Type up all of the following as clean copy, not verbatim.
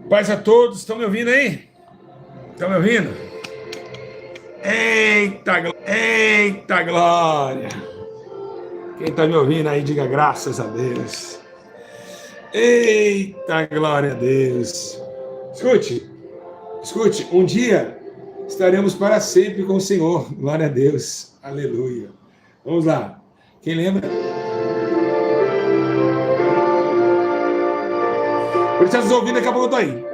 Paz a todos, estão me ouvindo aí? Estão me ouvindo? Eita glória! Quem está me ouvindo aí, diga graças a Deus. Eita glória a Deus! Escute, um dia estaremos para sempre com o Senhor. Glória a Deus, aleluia. Vamos lá, quem lembra? Precisa nos ouvir, daqui a pouco eu tô aí.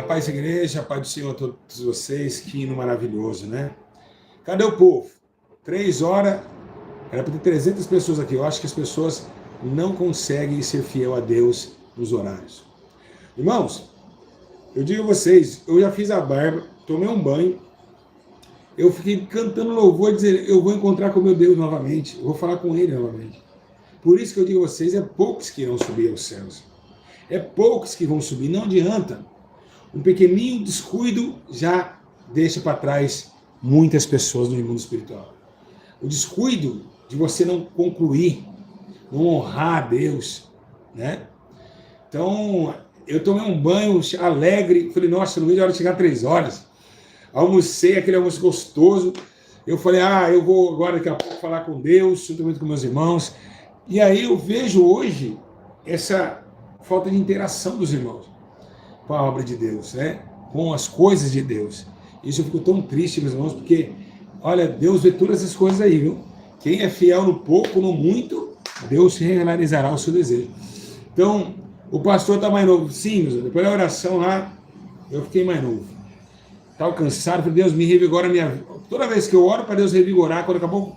Paz, igreja, paz do Senhor a todos vocês, que hino maravilhoso, né? Cadê o povo? 3 horas, era para ter 300 pessoas aqui. Eu acho que as pessoas não conseguem ser fiel a Deus nos horários. Irmãos, eu digo a vocês, eu já fiz a barba, tomei um banho, eu fiquei cantando louvor, dizendo, eu vou encontrar com meu Deus novamente, eu vou falar com Ele novamente. Por isso que eu digo a vocês, é poucos que irão subir aos céus. É poucos que vão subir, não adianta. Um pequenininho descuido já deixa para trás muitas pessoas no mundo espiritual. O descuido de você não concluir, não honrar a Deus, né? Então, eu tomei um banho alegre, falei, nossa, não vejo a hora de chegar 3 horas. Almocei, aquele almoço gostoso. Eu falei, eu vou agora daqui a pouco falar com Deus, juntamente com meus irmãos. E aí eu vejo hoje essa falta de interação dos irmãos com a obra de Deus, né? Com as coisas de Deus. Isso eu fico tão triste, meus irmãos, porque, olha, Deus vê todas essas coisas aí, viu? Quem é fiel no pouco, no muito, Deus realizará o seu desejo. Então, o pastor está mais novo. Sim, meus irmãos, depois da oração lá, eu fiquei mais novo. Estava cansado, falei, Deus, me revigora a minha vida. Toda vez que eu oro para Deus revigorar, quando acabou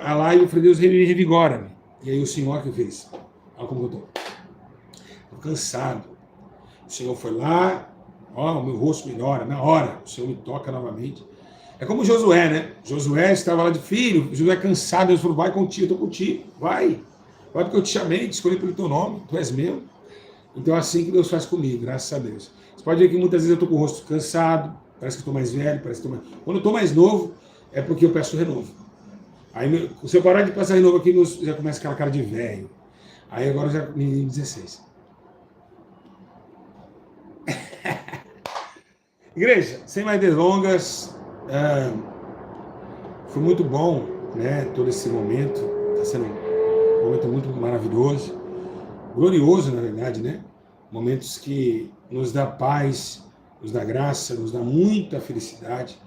a live, eu falei, Deus, me revigora. E aí o Senhor que fez. Olha como eu estou. Estou cansado. O Senhor foi lá, o meu rosto melhora, na hora, o Senhor me toca novamente. É como Josué, né? Josué estava lá de filho, Josué cansado, Deus falou, vai contigo, eu estou contigo, vai porque eu te chamei, te escolhi pelo teu nome, tu és meu. Então é assim que Deus faz comigo, graças a Deus. Você pode ver que muitas vezes eu estou com o rosto cansado, parece que estou mais velho, parece que estou mais... Quando eu estou mais novo, é porque eu peço renovo. Aí, se eu parar de passar renovo aqui, já começa aquela cara de velho. Aí agora já menino 16. Igreja, sem mais delongas, foi muito bom, né, todo esse momento. Está sendo um momento muito maravilhoso, glorioso, na verdade, né? Momentos que nos dá paz, nos dá graça, nos dá muita felicidade.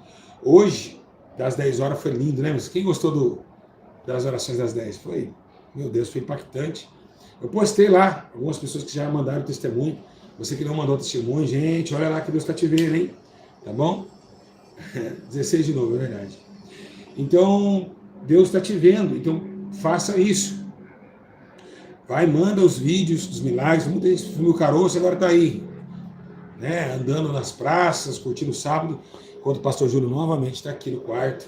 Hoje, das 10 horas, foi lindo, né? Mas quem gostou das orações das 10? Foi, meu Deus, foi impactante. Eu postei lá, algumas pessoas que já mandaram testemunho. Você que não mandou testemunho, gente, olha lá que Deus está te vendo, hein? Tá bom? 16 de novo, é verdade. Então, Deus está te vendo, então faça isso. Vai, manda os vídeos dos milagres. Muita gente filmou o caroço, agora está aí, né? Andando nas praças, curtindo o sábado, enquanto o pastor Júlio novamente está aqui no quarto,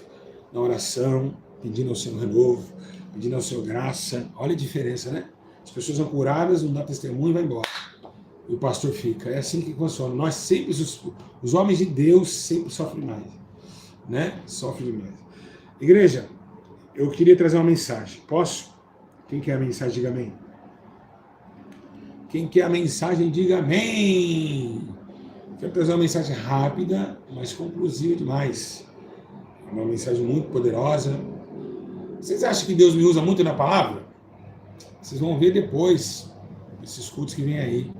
na oração, pedindo ao Senhor renovo, pedindo ao Senhor graça. Olha a diferença, né? As pessoas são curadas, não dá testemunho e vai embora. E o pastor fica. É assim que funciona. Nós sempre, os homens de Deus sempre sofrem mais, né? Sofrem demais. Igreja, eu queria trazer uma mensagem. Posso? Quem quer a mensagem, diga amém. Quem quer a mensagem, diga amém. Quero trazer uma mensagem rápida, mas conclusiva demais. Uma mensagem muito poderosa. Vocês acham que Deus me usa muito na palavra? Vocês vão ver depois, esses cultos que vem aí.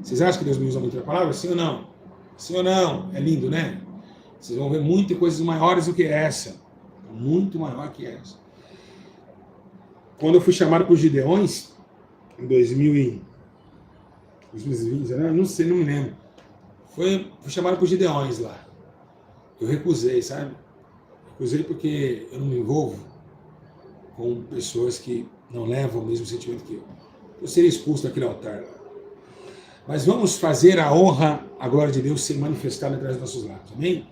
Vocês acham que Deus me usa muito na palavra? Sim ou não? Sim ou não? É lindo, né? Vocês vão ver muitas coisas maiores do que essa. Muito maior que essa. Quando eu fui chamado por Gideões, em 2020, não sei, não me lembro. Fui chamado por Gideões lá. Eu recusei, sabe? Recusei porque eu não me envolvo com pessoas que não levam o mesmo sentimento que eu. Eu seria expulso daquele altar lá. Mas vamos fazer a honra, a glória de Deus ser manifestada através dos nossos lábios. Amém?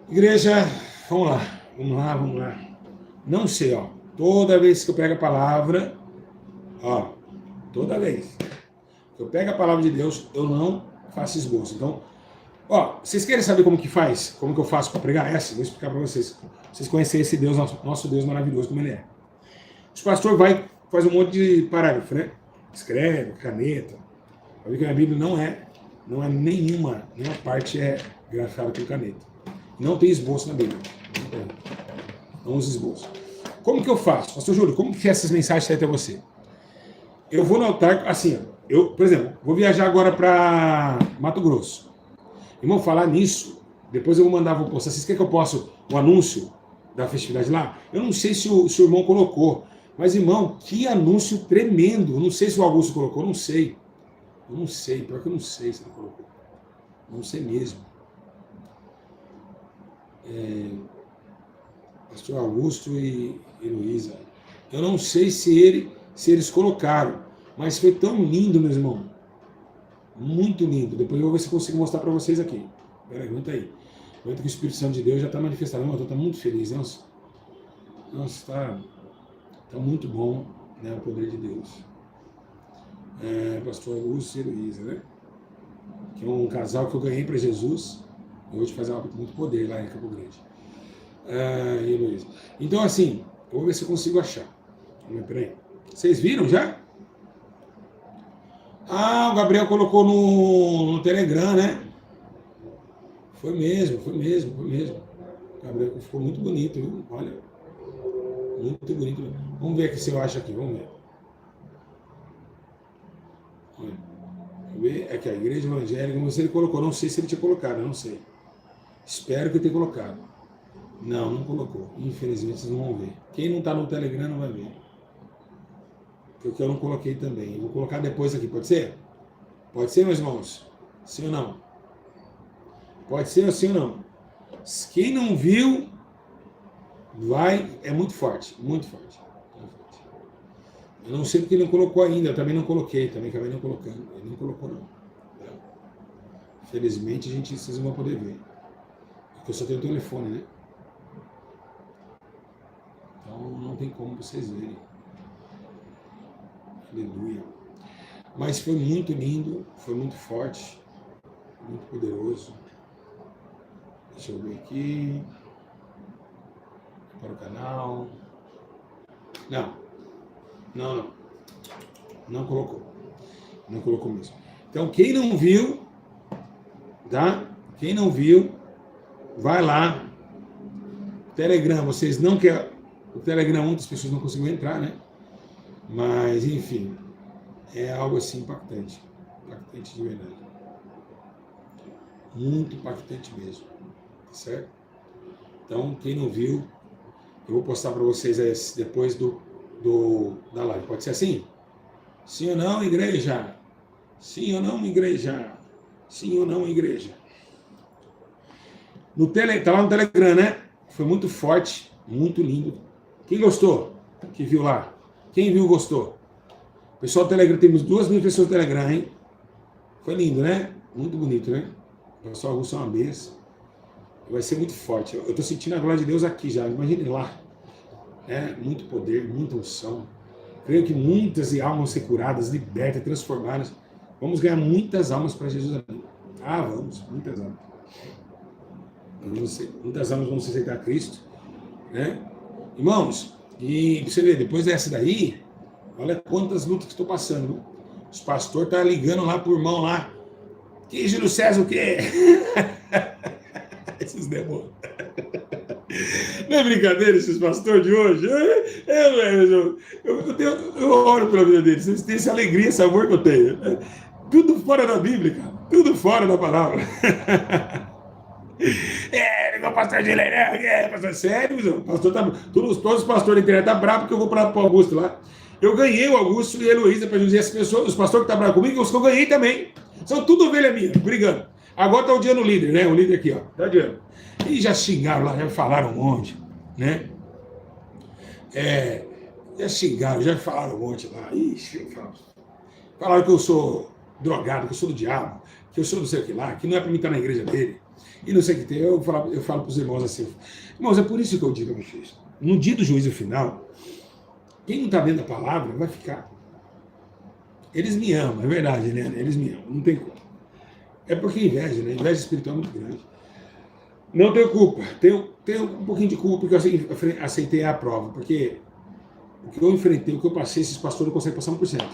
Igreja, vamos lá. Não sei, ó. Toda vez que eu pego a palavra, ó, toda vez que eu pego a palavra de Deus, eu não faço esboço. Então, ó, vocês querem saber como que faz? Como que eu faço para pregar essa? Vou explicar para vocês. Vocês conhecerem esse Deus, nosso Deus maravilhoso, como ele é. O pastor faz um monte de parágrafo, né? Escreve, caneta. Para ver que a Bíblia não é nenhuma parte é grafada com caneta. Não tem esboço na Bíblia. Não usa esboço. Como que eu faço? Pastor Júlio, como que essas mensagens saem até você? Eu vou no altar, assim, ó, por exemplo, vou viajar agora para Mato Grosso. Irmão, falar nisso, depois eu vou postar. Vocês querem que eu possa o anúncio da festividade lá? Eu não sei se o irmão colocou, mas, irmão, que anúncio tremendo. Eu não sei se o Augusto colocou, eu não sei. Pior que eu não sei se ele colocou. Não sei mesmo. Pastor Augusto e Luísa. Eu não sei se eles colocaram, mas foi tão lindo, meu irmão. Muito lindo. Depois eu vou ver se eu consigo mostrar para vocês aqui. Peraí, aguenta aí. Aguenta que o Espírito Santo de Deus já está manifestado. Eu estou muito feliz. Nossa, está muito bom, né, o poder de Deus. Pastor Augusto e Luísa, né? Que é um casal que eu ganhei para Jesus. Eu vou te fazer muito poder lá em Campo Grande. E Luísa. Então, assim, eu vou ver se eu consigo achar. Peraí. Vocês viram já? O Gabriel colocou no Telegram, né? Foi mesmo. Gabriel, ficou muito bonito, viu? Olha. Muito bonito. Vamos ver aqui se eu acho aqui, vamos ver. Vamos ver. Aqui, a Igreja Evangélica, não sei se ele colocou, não sei se ele tinha colocado, não sei. Espero que ele tenha colocado. Não colocou. Infelizmente, vocês não vão ver. Quem não está no Telegram não vai ver. Porque eu não coloquei também. Eu vou colocar depois aqui, pode ser? Pode ser, meus irmãos? Sim ou não? Pode ser sim ou não? Quem não viu, vai... É muito forte. Eu não sei porque ele não colocou ainda. Eu também não coloquei. Também acabei não colocando. Ele não colocou, não. Felizmente, vocês não vão poder ver. Porque eu só tenho o telefone, né? Então, não tem como vocês verem. Aleluia. Mas foi muito lindo, foi muito forte, muito poderoso. Deixa eu ver aqui. Para o canal. Não colocou. Não colocou mesmo. Então, quem não viu, tá? Quem não viu, vai lá. Telegram, vocês não querem... O Telegram, muitas pessoas não conseguiram entrar, né? Mas, enfim, é algo assim impactante. Impactante de verdade. Muito impactante mesmo. Certo? Então, quem não viu, eu vou postar para vocês aí depois da live. Pode ser assim? Sim ou não, igreja? Sim ou não, igreja? Sim ou não, igreja? Tá lá no Telegram, né? Foi muito forte, muito lindo. Quem gostou? Que viu lá? Quem viu, gostou? Pessoal do Telegram, temos 2.000 pessoas no Telegram, hein? Foi lindo, né? Muito bonito, né? O pessoal Augusto é uma benção. Vai ser muito forte. Eu tô sentindo a glória de Deus aqui já. Imagine lá. Né? Muito poder, muita unção. Creio que muitas almas vão ser curadas, libertas, transformadas. Vamos ganhar muitas almas para Jesus. Ah, vamos. Muitas almas. Muitas almas vão se aceitar a Cristo. Né? Irmãos, e você vê, depois dessa daí, olha quantas lutas que estou passando. Viu? Os pastores estão ligando lá pro irmão lá. Que Júlio César o quê? Esses demônios. Não é brincadeira esses pastores de hoje? Eu oro pela vida deles. Eles têm essa alegria, esse amor que eu tenho. Tudo fora da Bíblia, cara. Tudo fora da palavra. O pastor de Leirão, pastor sério, pastor tá, todos os pastores da internet estão bravos porque eu vou para o Augusto lá. Eu ganhei o Augusto e a Heloísa para dizer as pessoas, os pastores que estão bravos comigo, os que eu ganhei também. São tudo ovelha minha, brigando. Agora está odiando o líder, né? O líder aqui, ó. Está odiando. E já xingaram lá, já falaram um monte, né? Já xingaram, já falaram um monte lá. Ixi, falaram que eu sou drogado, que eu sou do diabo, que eu sou não sei o que lá, que não é para mim estar na igreja dele. E não sei o que tem. Eu falo para os irmãos assim, irmãos, é por isso que eu digo a vocês. No dia do juízo final, quem não está dentro da palavra vai ficar. Eles me amam, é verdade, né? Eles me amam, não tem como. É porque inveja, né? Inveja espiritual é muito grande. Não tenho culpa. Tenho um pouquinho de culpa porque eu aceitei a prova. Porque o que eu enfrentei, o que eu passei, esses pastores não conseguem passar 1%.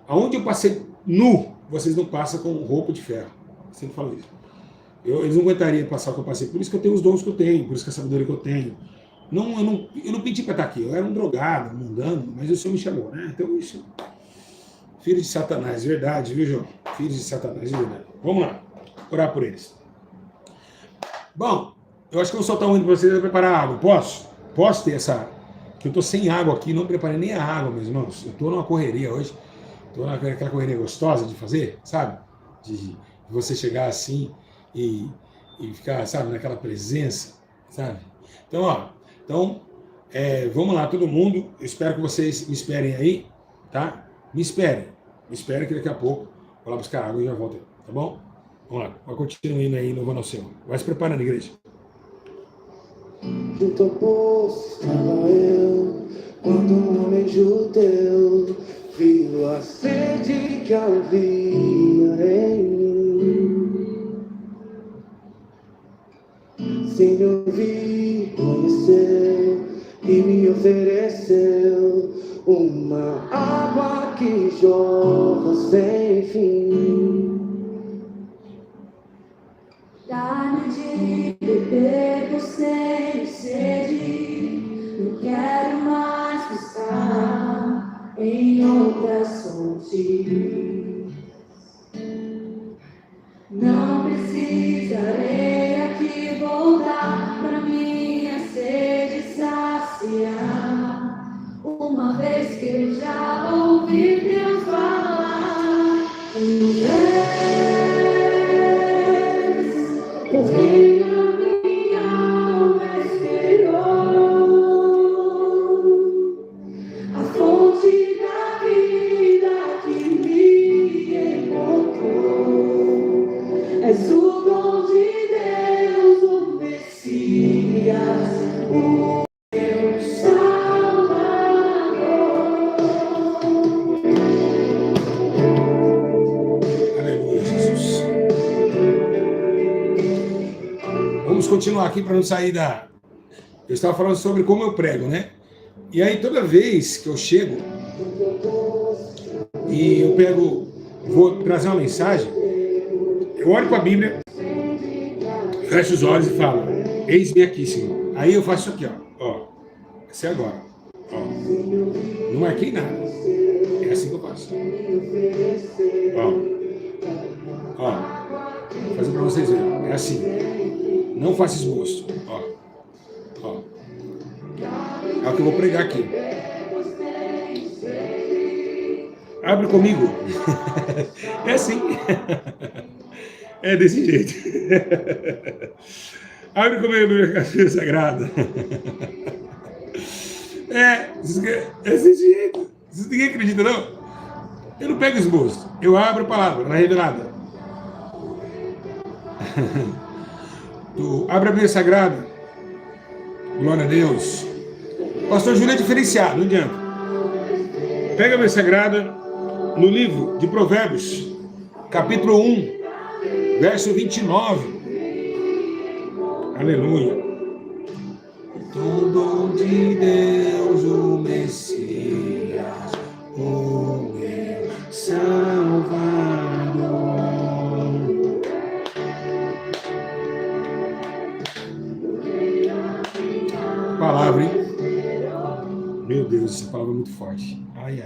Aonde eu passei nu, vocês não passam com roupa de ferro. Eu sempre falo isso. Eles não aguentariam passar o que eu passei. Por isso que eu tenho os dons que eu tenho, por isso que a sabedoria que eu tenho. Eu não pedi para estar aqui. Eu era um drogado, mundano, mas o Senhor me chamou, né? Então isso... Filhos de Satanás, verdade, viu, João? Filhos de Satanás, verdade. Vamos lá, orar por eles. Bom, eu acho que eu vou soltar um hino para vocês para preparar água. Posso? Posso ter essa... Que eu estou sem água aqui, não preparei nem a água, meus irmãos. Eu estou numa correria hoje. Estou naquela correria gostosa de fazer, sabe? De você chegar assim e ficar, sabe, naquela presença, sabe? Então, ó, vamos lá, todo mundo. Eu espero que vocês me esperem aí, tá? Me esperem que daqui a pouco vou lá buscar água e já volto aí, tá bom? Vamos lá, vai continuando aí, louvando ao Senhor. Vai se preparando, igreja. Junto ao poço estava eu, quando um homem judeu viu a sede que havia em mim. Sem me ouvir, conheceu e me ofereceu uma água que jorra sem fim. Dá-me de beber por sem sede, não quero mais buscar em outras fontes. Não precisarei aqui voltar pra minha sede saciar, uma vez que eu já ouvi Deus falar. Porque a minha alma esperou a fonte da vida que me encontrou. És o dom de Deus, o Messias, o meu Salvador. Aleluia, Jesus. Vamos continuar aqui para não sair da... Eu estava falando sobre como eu prego, né? E aí toda vez que eu chego e eu vou trazer uma mensagem, eu olho para a Bíblia, Fecha os olhos e fala: eis-me aqui, Senhor. Aí eu faço isso aqui, ó. Esse é agora. Ó. Não marquei nada. É assim que eu faço. Ó. Vou fazer para vocês verem. É assim. Não faça esboço. Ó. É o que eu vou pregar aqui. Abre comigo. É assim. É desse jeito. Abre comigo a Bíblia Sagrada. É desse jeito. Ninguém acredita, não? Eu não pego esboço. Eu abro a palavra, não é revelada. Tu abre a Bíblia Sagrada. Glória a Deus. Pastor Júlio é diferenciado, não adianta. Pega a Bíblia Sagrada no livro de Provérbios, capítulo 1, verso 29. Aleluia. Todo de Deus, o Messias, o meu Salvador. Palavra, hein? Meu Deus, essa palavra é muito forte. Ai.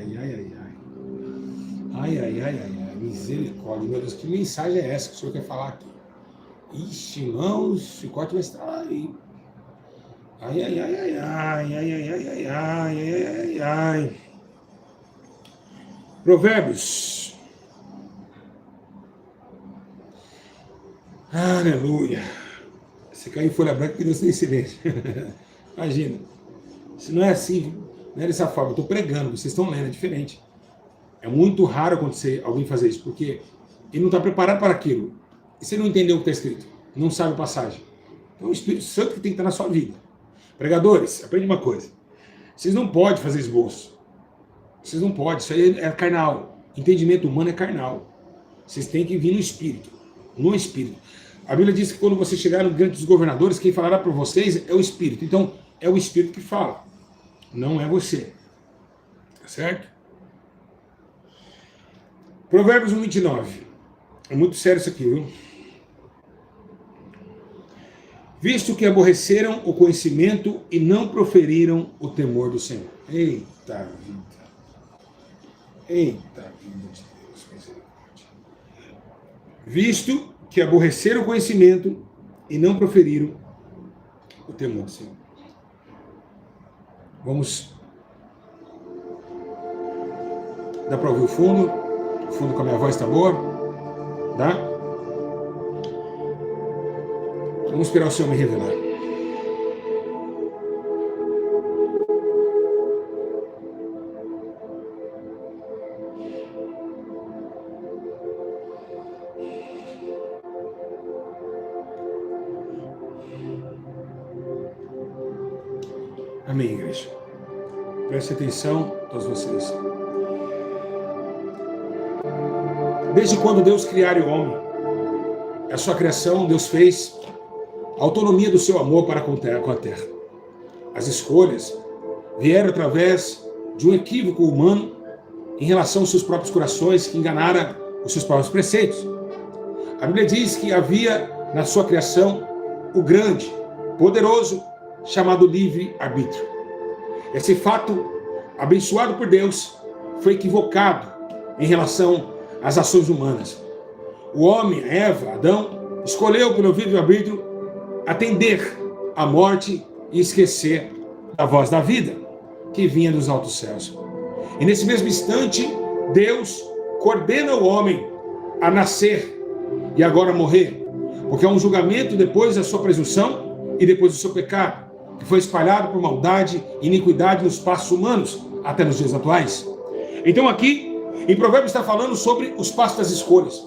Misericórdia, meu Deus, que mensagem é essa que o senhor quer falar aqui? Ixi, irmãos, o chicote vai estar aí. Ai. Provérbios. Aleluia. Você caiu em folha branca que Deus tem silêncio. Imagina. Se não é assim, não é dessa forma. Eu estou pregando, vocês estão lendo, é diferente. É muito raro acontecer alguém fazer isso, porque ele não está preparado para aquilo. E você não entendeu o que está escrito, não sabe a passagem. Então o Espírito Santo que tem que estar na sua vida. Pregadores, aprende uma coisa. Vocês não podem fazer esboço. Vocês não podem, isso aí é carnal. Entendimento humano é carnal. Vocês têm que vir no Espírito. No Espírito. A Bíblia diz que quando você chegar no grande dos governadores, quem falará por vocês é o Espírito. Então, é o Espírito que fala. Não é você. Tá certo? Provérbios 1:29. É muito sério isso aqui, viu? Visto que aborreceram o conhecimento e não proferiram o temor do Senhor. Eita vida. Eita vida de Deus, misericórdia. Visto que aborreceram o conhecimento e não proferiram o temor do Senhor. Vamos. Dá para ouvir o fundo? O fundo com a minha voz está boa? Dá? Vamos esperar o Senhor me revelar. Amém, igreja. Preste atenção, todos vocês. Desde quando Deus criara o homem, a sua criação, Deus fez a autonomia do seu amor para com a terra. As escolhas vieram através de um equívoco humano em relação aos seus próprios corações, que enganaram os seus próprios preceitos. A Bíblia diz que havia na sua criação o grande, poderoso, chamado livre-arbítrio. Esse fato, abençoado por Deus, foi equivocado em relação às ações humanas. O homem, Eva, Adão, escolheu pelo livre-arbítrio atender à morte e esquecer a voz da vida que vinha dos altos céus. E nesse mesmo instante, Deus coordena o homem a nascer e agora morrer, porque há um julgamento depois da sua presunção e depois do seu pecado, que foi espalhado por maldade e iniquidade nos passos humanos, até nos dias atuais. Então aqui, em Provérbios está falando sobre os passos das escolhas.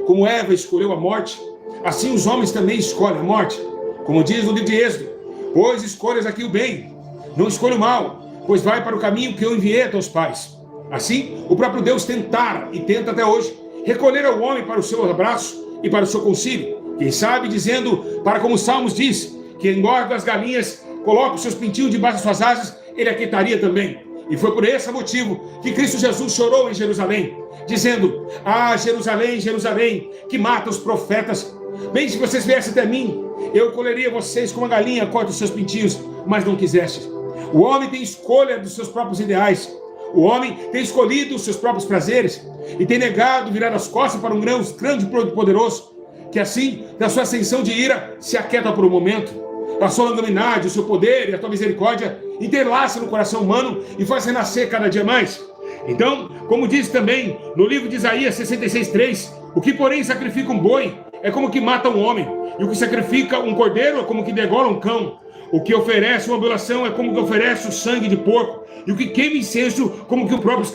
Como Eva escolheu a morte, assim os homens também escolhem a morte. Como diz no livro de Êxodo: pois escolhas aqui o bem, não escolha o mal, pois vai para o caminho que eu enviei a teus pais. Assim, o próprio Deus tentara, e tenta até hoje, recolher o homem para o seu abraço e para o seu concílio. Quem sabe, dizendo, para como os Salmos diz, que engorda as galinhas, coloca os seus pintinhos debaixo das suas asas, ele aquietaria também. E foi por esse motivo que Cristo Jesus chorou em Jerusalém, dizendo: ah, Jerusalém, Jerusalém, que mata os profetas Bem, se vocês viessem até mim, eu colheria vocês como a galinha corta os seus pintinhos, mas não quisestes. O homem tem escolha dos seus próprios ideais. O homem tem escolhido os seus próprios prazeres e tem negado virar as costas para um grande poderoso, que assim, na sua ascensão de ira, se aquieta por um momento. A sua longanimidade, o seu poder e a tua misericórdia interlaçam no coração humano e faz renascer cada dia mais. Então, como diz também no livro de Isaías 66:3, o que porém sacrifica um boi é como que mata um homem, e o que sacrifica um cordeiro é como que degola um cão. O que oferece uma oblação é como que oferece o sangue de porco, e o que queima incenso como que o próprio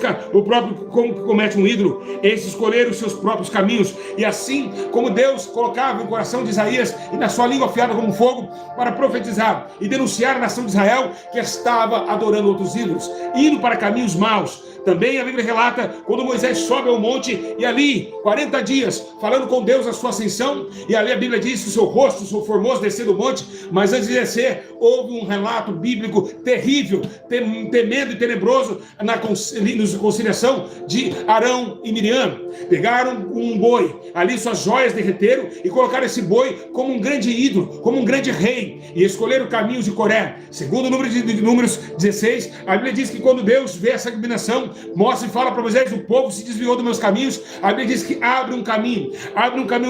como que comete um ídolo. Esses escolheram os seus próprios caminhos, e assim como Deus colocava no coração de Isaías e na sua língua afiada como fogo para profetizar e denunciar a nação de Israel que estava adorando outros ídolos, indo para caminhos maus. Também a Bíblia relata quando Moisés sobe ao monte e ali 40 dias falando com Deus a sua ascensão, e ali a Bíblia diz que o seu rosto, o seu formoso descer do monte, mas antes de descer houve um relato bíblico terrível, tremendo e tenebroso na conciliação de Arão e Miriam. Pegaram um boi, ali suas joias derreteram e colocaram esse boi como um grande ídolo, como um grande rei, e escolheram caminhos de Coré. Segundo o número de Números 16, a Bíblia diz que quando Deus vê essa combinação, mostra e fala para Moisés: o povo se desviou dos meus caminhos. A Bíblia diz que abre um caminho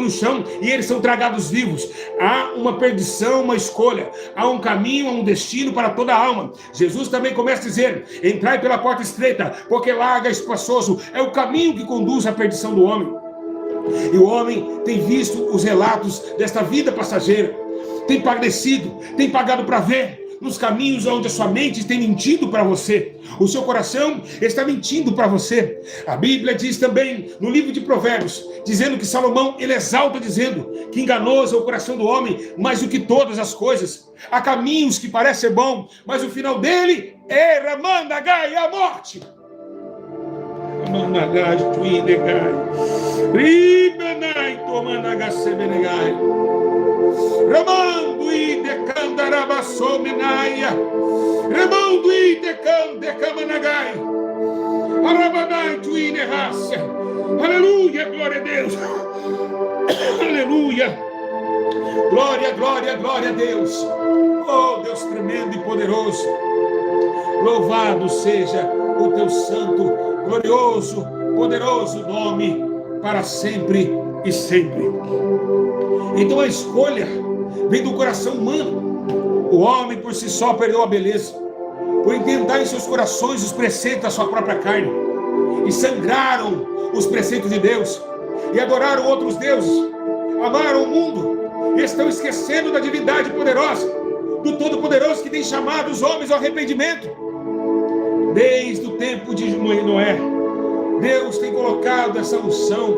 no chão e eles são tragados vivos. Há uma perdição, uma escolha, há um caminho, há um destino para toda a alma. Jesus também começa a dizer: entrai pela porta estreita, porque largo e espaçoso é o caminho que conduz à perdição do homem. E o homem tem visto os relatos desta vida passageira, tem padecido, tem pagado para ver nos caminhos onde a sua mente tem mentido para você, o seu coração está mentindo para você. A Bíblia diz também no livro de Provérbios, dizendo que Salomão, ele exalta dizendo que enganoso é o coração do homem mais do que todas as coisas. Há caminhos que parecem ser bom, mas o final dele é Ramandagai, a morte. Ramandagai, tuidegai, ribanai, tomandagasebenegai, Ramando e decandarabasomenaia, Ramando e decamanagai, Arabanai, tuinerrácia. Aleluia, glória a Deus. Aleluia. Glória, glória, glória a Deus. Oh, Deus tremendo e poderoso. Louvado seja o teu santo, glorioso, poderoso nome para sempre e sempre. Então a escolha vem do coração humano. O homem por si só perdeu a beleza, por intentar em seus corações os preceitos da sua própria carne, e sangraram os preceitos de Deus, e adoraram outros deuses, amaram o mundo, e estão esquecendo da divindade poderosa, do Todo-Poderoso que tem chamado os homens ao arrependimento. Desde o tempo de Noé, Deus tem colocado essa unção,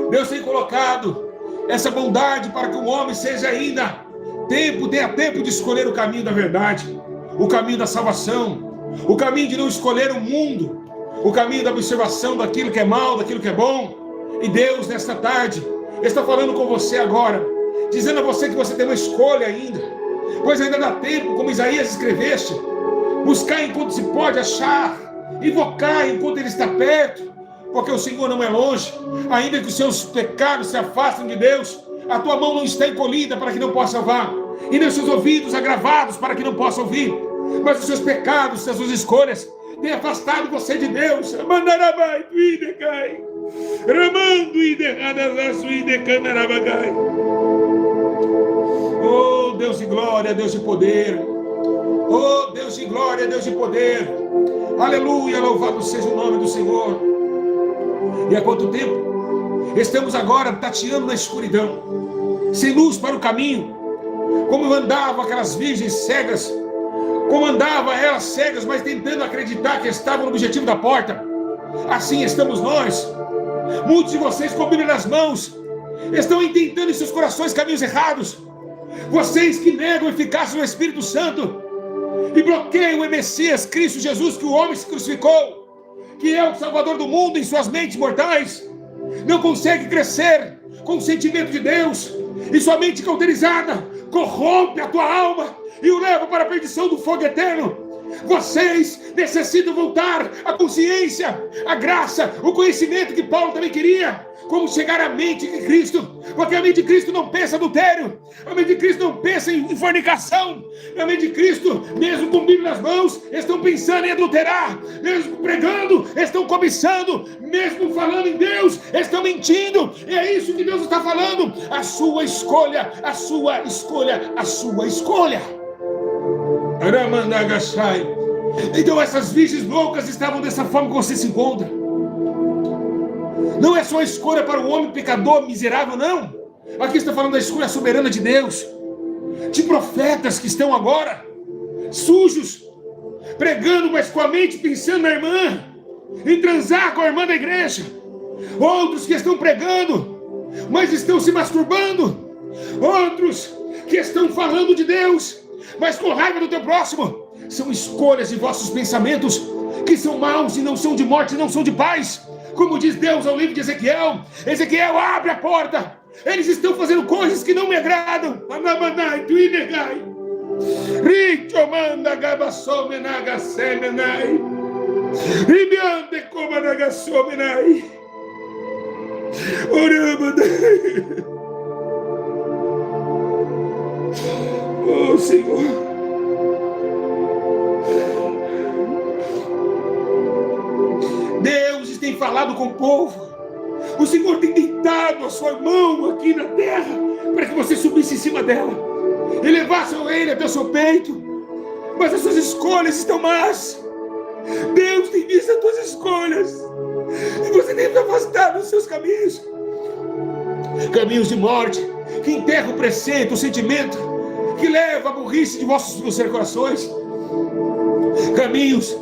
Deus tem colocado essa bondade para que o homem seja ainda tenha tempo de escolher o caminho da verdade, o caminho da salvação, o caminho de não escolher o mundo, o caminho da observação daquilo que é mal, daquilo que é bom. E Deus, nesta tarde, está falando com você agora, dizendo a você que você tem uma escolha ainda, pois ainda dá tempo, como Isaías escreveste, buscar enquanto se pode achar, invocar enquanto ele está perto, porque o Senhor não é longe. Ainda que os seus pecados se afastem de Deus, a tua mão não está encolhida para que não possa salvar, e nem os seus ouvidos agravados para que não possa ouvir, mas os seus pecados, as suas escolhas têm afastado você de Deus. Oh, Deus de glória, Deus de poder. Oh, Deus de glória, Deus de poder. Aleluia, louvado seja o nome do Senhor. E há quanto tempo estamos agora tateando na escuridão, sem luz para o caminho, como andavam aquelas virgens cegas, como andavam elas cegas, mas tentando acreditar que estavam no objetivo da porta. Assim estamos nós. Muitos de vocês com a Bíblia nas mãos estão intentando em seus corações caminhos errados. Vocês que negam a eficácia do Espírito Santo e bloqueiam o Messias, Cristo Jesus, que o homem se crucificou, que é o Salvador do mundo, em suas mentes mortais, não consegue crescer com o sentimento de Deus, e sua mente cauterizada corrompe a tua alma e o leva para a perdição do fogo eterno. Vocês necessitam voltar à consciência, à graça, o conhecimento que Paulo também queria. Como chegar à mente de Cristo, porque a mente de Cristo não pensa adultério, a mente de Cristo não pensa em fornicação, a mente de Cristo, mesmo com Bíblia nas mãos, estão pensando em adulterar, mesmo pregando, estão cobiçando, mesmo falando em Deus, estão mentindo, e é isso que Deus está falando, a sua escolha, a sua escolha, a sua escolha. Então essas virgens loucas estavam dessa forma que você se encontra. Não é só a escolha para o homem pecador miserável, não. Aqui está falando da escolha soberana de Deus, de profetas que estão agora sujos, pregando, mas com a mente pensando na irmã, em transar com a irmã da igreja. Outros que estão pregando, mas estão se masturbando. Outros que estão falando de Deus, mas com raiva do teu próximo. São escolhas de vossos pensamentos que são maus e não são de morte, não são de paz. Como diz Deus ao livro de Ezequiel, Ezequiel, abre a porta, eles estão fazendo coisas que não me agradam. Oh Senhor, Deus tem falado com o povo. O Senhor tem deitado a sua mão aqui na terra para que você subisse em cima dela e levasse a orelha até o seu peito. Mas as suas escolhas estão más. Deus tem visto as tuas escolhas e você tem se afastado dos seus caminhos, caminhos de morte que enterram o preceito, o sentimento que leva a burrice de vossos corações, caminhos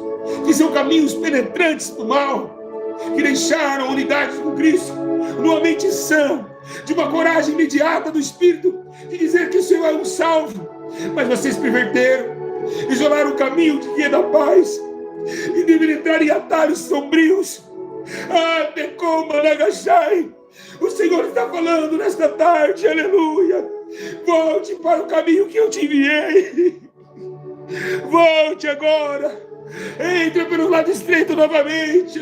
que são caminhos penetrantes do mal, que deixaram a unidade com Cristo, numa mente sã, de uma coragem imediata do Espírito, de dizer que o Senhor é um salvo, mas vocês perverteram, isolaram o caminho de guia da paz, e devem entrar em atalhos sombrios. O Senhor está falando nesta tarde, aleluia, volte para o caminho que eu te enviei, volte agora. Entra pelo lado estreito novamente.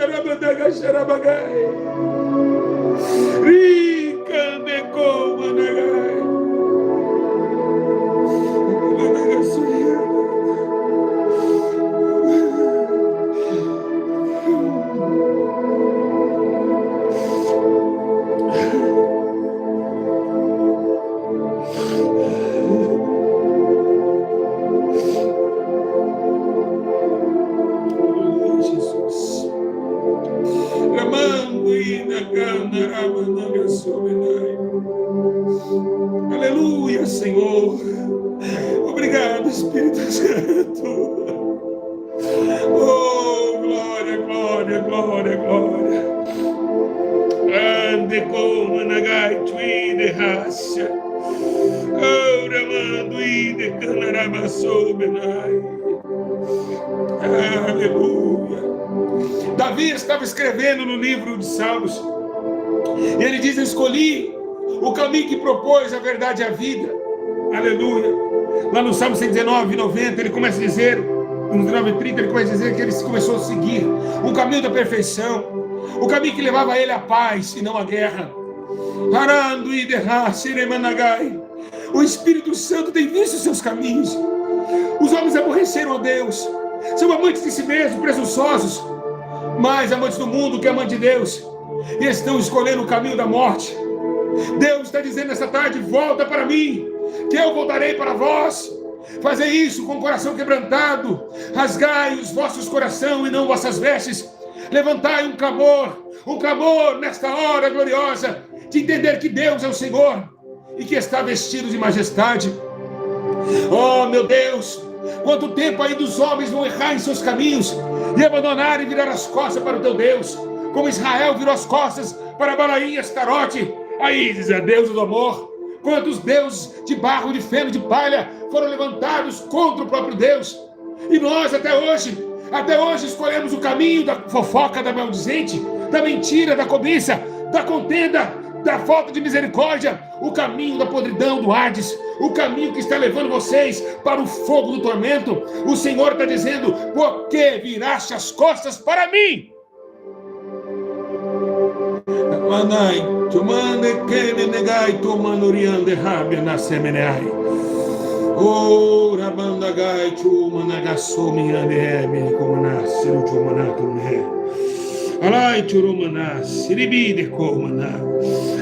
Aleluia, Senhor. Obrigado, Espírito Santo. Oh, glória, glória, glória, glória. Ande como nagai tui de raça. Ora mando e de canarabaçou benai. Aleluia. Davi estava escrevendo no livro de Salmos, e ele diz: escolhi o caminho que propôs a verdade e a vida. Aleluia. Lá no Salmo 119, 90, ele começa a dizer, no 19, 30, ele começa a dizer que ele começou a seguir o caminho da perfeição, o caminho que levava ele à paz e não à guerra. O Espírito Santo tem visto seus caminhos. Os homens aborreceram a Deus, são amantes de si mesmos, presunçosos, mais amantes do mundo que amantes de Deus, e estão escolhendo o caminho da morte. Deus está dizendo nessa tarde: volta para mim, que eu voltarei para vós. Fazei isso com o coração quebrantado, rasgai os vossos corações e não vossas vestes, levantai um clamor nesta hora gloriosa, de entender que Deus é o Senhor, e que está vestido de majestade. Oh meu Deus, quanto tempo ainda os homens vão errar em seus caminhos, e abandonar e virar as costas para o teu Deus, como Israel virou as costas para Balaim e Astarote. Aí diz a deusa do amor. Quantos deuses de barro, de feno, de palha foram levantados contra o próprio Deus. E nós até hoje escolhemos o caminho da fofoca, da maldizente, da mentira, da cobiça, da contenda, da falta de misericórdia, o caminho da podridão do Hades, o caminho que está levando vocês para o fogo do tormento. O Senhor está dizendo: por que viraste as costas para mim?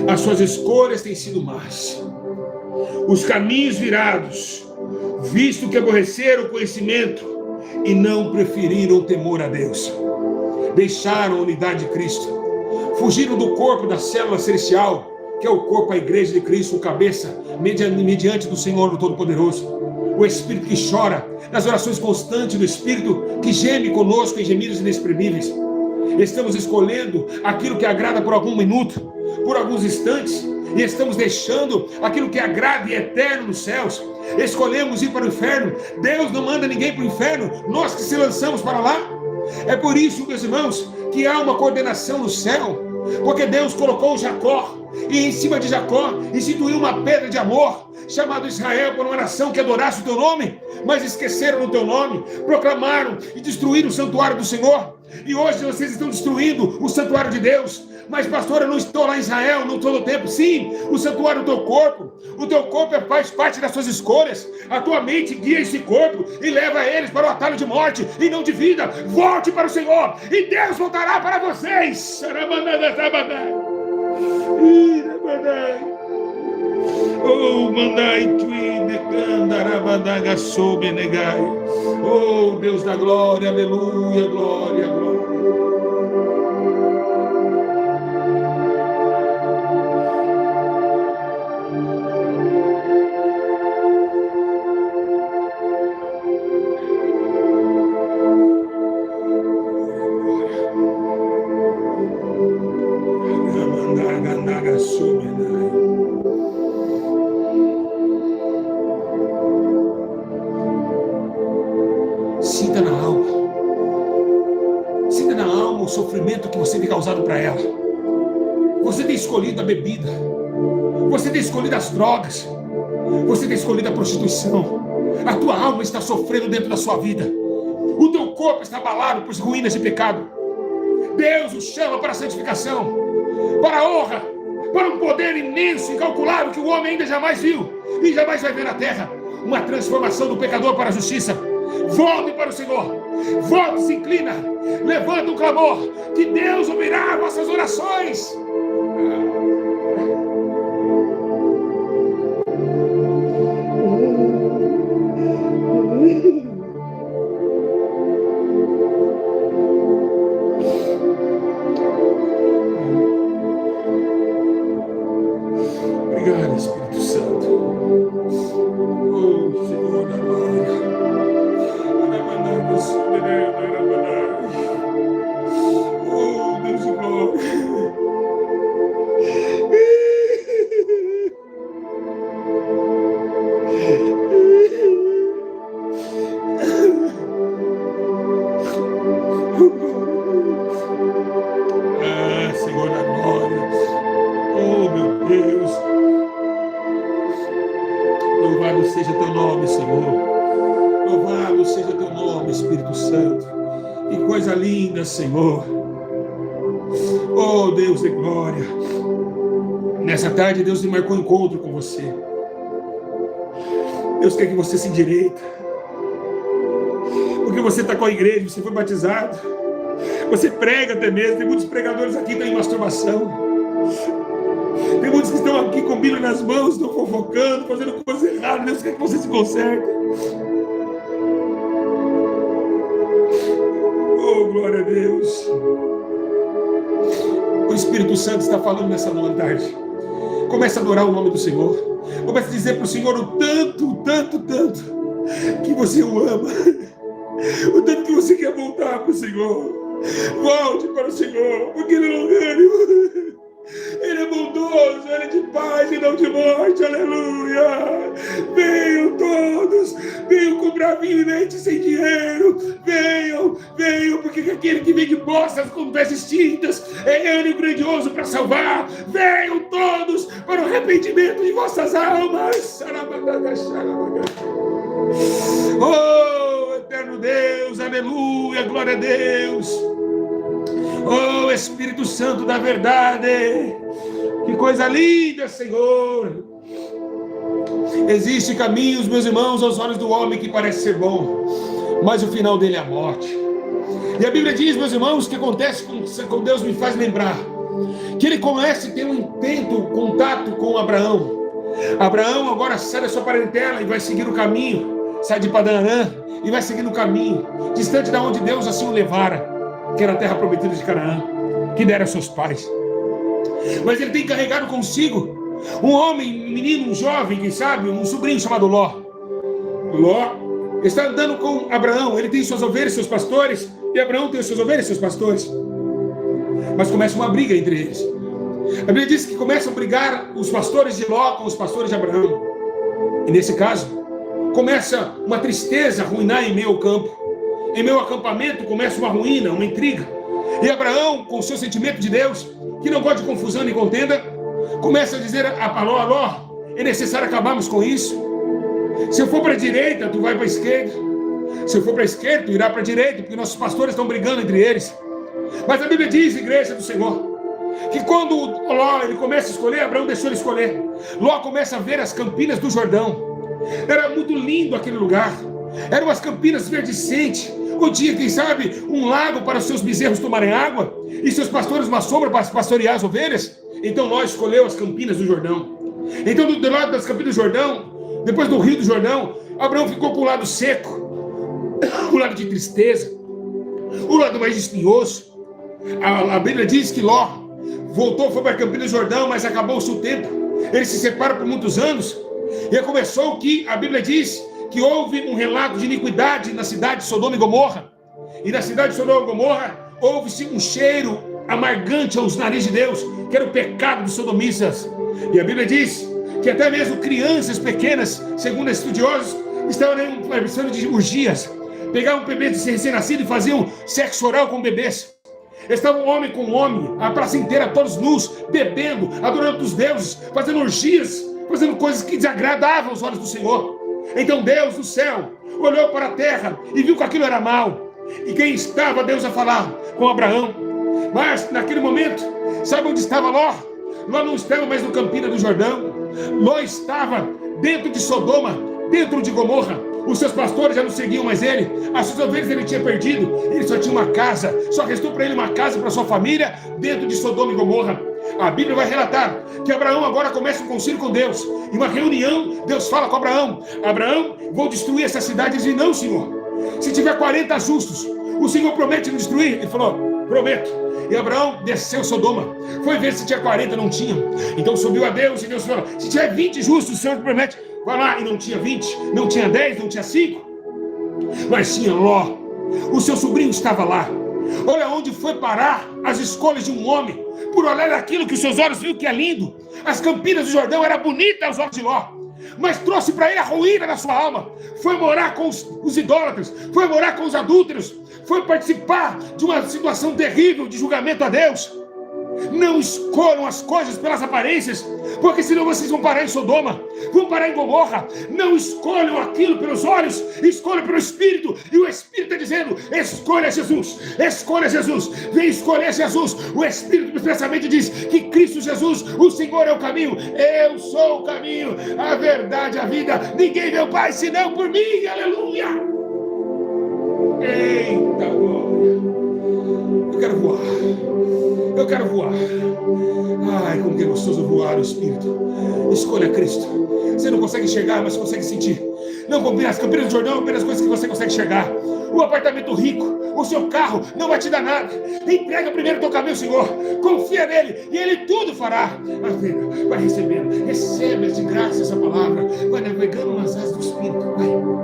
As suas escolhas têm sido más, os caminhos virados, visto que aborreceram o conhecimento e não preferiram o temor a Deus. Deixaram a unidade de Cristo, fugiram do corpo da célula celestial, que é o corpo, a igreja de Cristo, o cabeça, mediante do Senhor, o Todo-Poderoso. O Espírito que chora, nas orações constantes do Espírito, que geme conosco em gemidos inexprimíveis. Estamos escolhendo aquilo que agrada por algum minuto, por alguns instantes, e estamos deixando aquilo que agrada e é eterno nos céus. Escolhemos ir para o inferno. Deus não manda ninguém para o inferno, nós que se lançamos para lá. É por isso, meus irmãos, que há uma coordenação no céu, porque Deus colocou Jacó, e em cima de Jacó instituiu uma pedra de amor, chamado Israel, por uma nação que adorasse o teu nome, mas esqueceram o teu nome, proclamaram e destruíram o santuário do Senhor. E hoje vocês estão destruindo o santuário de Deus. Mas pastor, eu não estou lá em Israel, não todo o tempo. Sim, o santuário do teu corpo. O teu corpo faz parte das suas escolhas. A tua mente guia esse corpo e leva eles para o atalho de morte e não de vida. Volte para o Senhor e Deus voltará para vocês. Oh, mandai oh, Deus da glória, aleluia, glória, glória. Sinta na alma o sofrimento que você tem causado para ela. Você tem escolhido a bebida, você tem escolhido as drogas, você tem escolhido a prostituição. A tua alma está sofrendo dentro da sua vida. O teu corpo está abalado por ruínas de pecado. Deus o chama para a santificação, para a honra, para um poder imenso, incalculável, que o homem ainda jamais viu e jamais vai ver na terra. Uma transformação do pecador para a justiça. Volte para o Senhor, volte, se inclina, levanta um clamor, que Deus ouvirá vossas orações. Obrigado, Espírito Santo. Oh, Senhor da glória. Oh, Deus de glória. Ah, Senhor da glória. Oh, meu Deus. Louvado seja teu nome, Senhor. Louvado seja teu nome, Espírito Santo. Que coisa linda, Senhor. Oh, Deus de glória. Nessa tarde, Deus me marcou um encontro com você. Deus quer que você se endireita. Porque você está com a igreja, você foi batizado. Você prega até mesmo. Tem muitos pregadores aqui que estão em masturbação. Tem muitos que estão aqui com Bíblia nas mãos, estão fofocando, fazendo coisa errada. Deus quer que você se conserte. Oh, glória a Deus. O Espírito Santo está falando nessa tarde. Comece a adorar o nome do Senhor. Comece a dizer para o Senhor o tanto, tanto, tanto que você o ama. O tanto que você quer voltar para o Senhor. Volte para o Senhor, porque Ele é longânimo. Ele é bondoso. Deus, venha de paz e não de morte, aleluia. Venham todos, venham comprar vinho e leite sem dinheiro, venham, porque aquele que vem de bostas com vestes tintas é ânimo grandioso para salvar. Venham todos para o arrependimento de vossas almas. Oh, eterno Deus, aleluia, glória a Deus. Oh, Espírito Santo da verdade, que coisa linda, Senhor. Existem caminhos, meus irmãos, aos olhos do homem que parece ser bom, mas o final dele é a morte. E a Bíblia diz, meus irmãos, que acontece com Deus, me faz lembrar que ele começa a ter um intento, contato com Abraão. Abraão agora sai da sua parentela e vai seguir o caminho, sai de Padã Arã e vai seguir o caminho, distante da onde Deus assim o levara, que era a terra prometida de Canaã, que dera a seus pais. Mas ele tem carregado consigo um homem, um menino, um jovem, quem sabe, um sobrinho chamado Ló. Ló está andando com Abraão, ele tem suas ovelhas, seus pastores, e Abraão tem suas ovelhas, seus pastores. Mas começa uma briga entre eles. A Bíblia diz que começam a brigar os pastores de Ló com os pastores de Abraão. E nesse caso, começa uma tristeza a ruinar em meio ao campo. Em meio ao acampamento começa uma ruína, uma intriga. E Abraão, com o seu sentimento de Deus, que não gosta de confusão nem contenda, começa a dizer a Ló, Ló, é necessário acabarmos com isso. Se eu for para a direita, tu vai para a esquerda. Se eu for para a esquerda, tu irá para a direita, porque nossos pastores estão brigando entre eles. Mas a Bíblia diz, igreja do Senhor, que quando Ló ele começa a escolher, Abraão deixou ele escolher. Ló começa a ver as campinas do Jordão. Era muito lindo aquele lugar. Eram as campinas verdecentes. Tinha, quem sabe, um lago para os seus bezerros tomarem água e seus pastores uma sombra para pastorear as ovelhas. Então Ló escolheu as campinas do Jordão. Então do lado das campinas do Jordão, depois do rio do Jordão, Abraão ficou com o lado seco, o lado de tristeza, o lado mais espinhoso. A Bíblia diz que Ló voltou, foi para a campina do Jordão, mas acabou-se o tempo. Eles se separam por muitos anos. E começou que a Bíblia diz que houve um relato de iniquidade na cidade de Sodoma e Gomorra. E na cidade de Sodoma e Gomorra houve-se um cheiro amargante aos narizes de Deus, que era o pecado dos sodomistas. E a Bíblia diz que até mesmo crianças pequenas, segundo estudiosos, estavam participando de urgias. Pegavam bebês recém-nascidos e faziam sexo oral com bebês. Estavam homem com homem, a praça inteira, todos nus, bebendo, adorando os deuses, fazendo orgias, fazendo coisas que desagradavam os olhos do Senhor. Então Deus do céu olhou para a terra e viu que aquilo era mal. E quem estava Deus a falar? Com Abraão. Mas naquele momento, sabe onde estava Ló? Ló não estava mais no Campina do Jordão. Ló estava dentro de Sodoma, dentro de Gomorra. Os seus pastores já não seguiam mais ele. As suas ovelhas ele tinha perdido. Ele só tinha uma casa. Só restou para ele uma casa para sua família dentro de Sodoma e Gomorra. A Bíblia vai relatar que Abraão agora começa um concílio com Deus. Em uma reunião, Deus fala com Abraão: Abraão, vou destruir essa cidade. Ele diz: não, Senhor. Se tiver 40 justos, o Senhor promete não destruir? Ele falou: prometo. E Abraão desceu Sodoma. Foi ver se tinha 40, não tinha. Então subiu a Deus e Deus falou: se tiver 20 justos, o Senhor promete. Vai lá. E não tinha 20, não tinha 10, não tinha 5. Mas tinha Ló. O seu sobrinho estava lá. Olha onde foi parar as escolhas de um homem. Por olhar aquilo que os seus olhos viram que é lindo. As campinas do Jordão eram bonitas aos olhos de Ló, mas trouxe para ele a ruína na sua alma. Foi morar com os idólatras, foi morar com os adúlteros, foi participar de uma situação terrível de julgamento a Deus. Não escolham as coisas pelas aparências, porque senão vocês vão parar em Sodoma, vão parar em Gomorra. Não escolham aquilo pelos olhos, escolham pelo Espírito. E o Espírito está dizendo: escolha Jesus, escolha Jesus, vem escolher Jesus. O Espírito expressamente diz que Cristo Jesus, o Senhor é o caminho. Eu sou o caminho, a verdade, a vida. Ninguém vê o Pai senão por mim. Aleluia. Eita glória. Eu quero voar. Eu quero voar. Ai, como que é gostoso voar no Espírito. Escolha Cristo. Você não consegue enxergar, mas consegue sentir. Não combina as campinas do Jordão, apenas coisas que você consegue enxergar. O apartamento rico, o seu carro, não vai te dar nada. Entrega primeiro o teu caminho, Senhor. Confia nele e ele tudo fará. Vai recebendo. Recebe de graça essa palavra. Vai navegando nas asas do Espírito. Vai.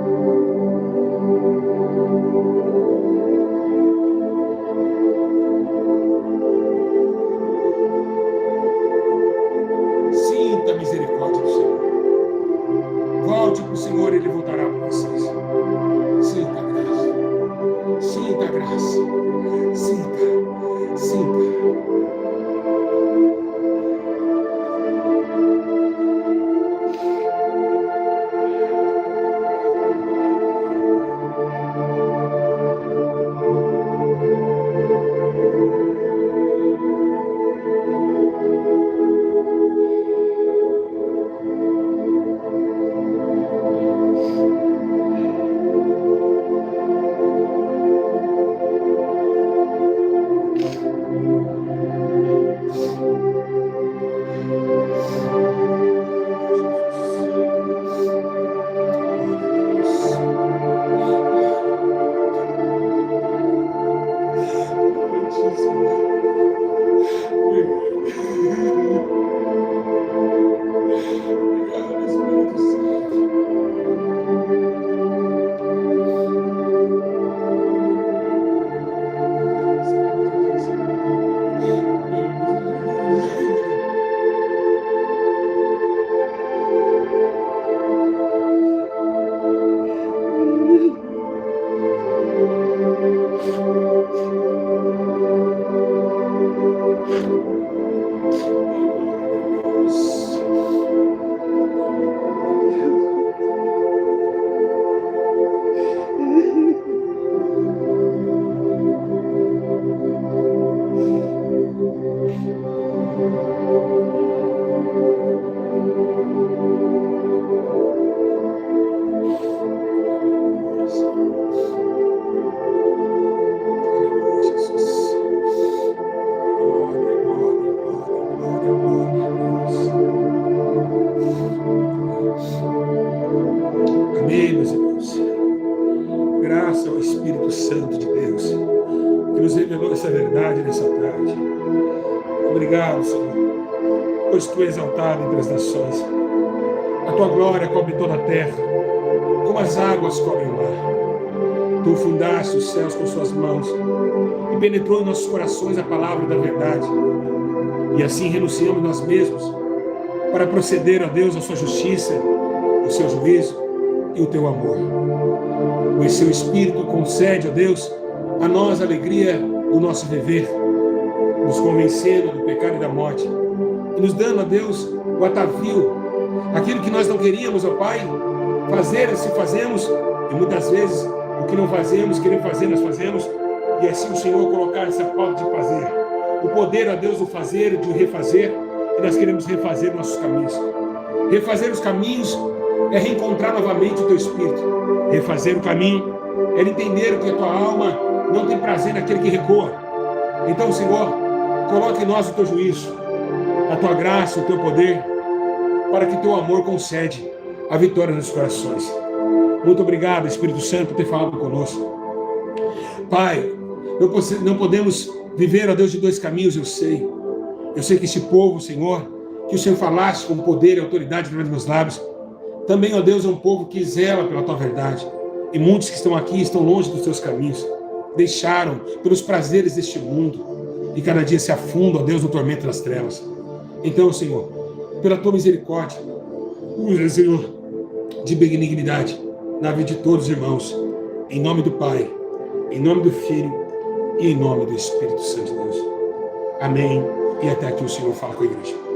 Amém, meus irmãos. Graças ao Espírito Santo de Deus, que nos revelou essa verdade nessa tarde. Obrigado, Senhor, pois Tu és exaltado entre as nações. A Tua glória cobre toda a terra, como as águas cobrem o mar. Tu fundaste os céus com Suas mãos e penetrou em nossos corações a palavra da verdade. E assim renunciamos nós mesmos para proceder, ó Deus, a Sua justiça, o Seu juízo e o Teu amor. Pois Seu Espírito concede, ó Deus, a nós a alegria do nosso viver, nos convencendo do pecado e da morte, e nos dando, ó Deus, o atavio, aquilo que nós não queríamos, ó Pai, fazer, se fazemos, e muitas vezes o que não fazemos, queremos fazer, nós fazemos, e assim o Senhor colocar essa pauta de fazer, o poder, ó Deus, do fazer, de refazer, e nós queremos refazer nossos caminhos. Refazer os caminhos é reencontrar novamente o Teu Espírito. Refazer o caminho é entender que a Tua alma não tem prazer naquele que recua. Então, Senhor, coloque em nós o Teu juízo, a Tua graça, o Teu poder, para que Teu amor concede a vitória nos corações. Muito obrigado, Espírito Santo, por ter falado conosco. Pai, não podemos viver, ó Deus, de dois caminhos, eu sei. Eu sei que este povo, Senhor, que o Senhor falaste com poder e autoridade através dos meus lábios, também, ó Deus, é um povo que zela pela Tua verdade. E muitos que estão aqui estão longe dos Teus caminhos. Deixaram pelos prazeres deste mundo. E cada dia se afundam, ó Deus, no tormento das trevas. Então, Senhor, pela Tua misericórdia, usa, Senhor, de benignidade na vida de todos os irmãos. Em nome do Pai, em nome do Filho e em nome do Espírito Santo de Deus. Amém. E até aqui o Senhor fala com a igreja.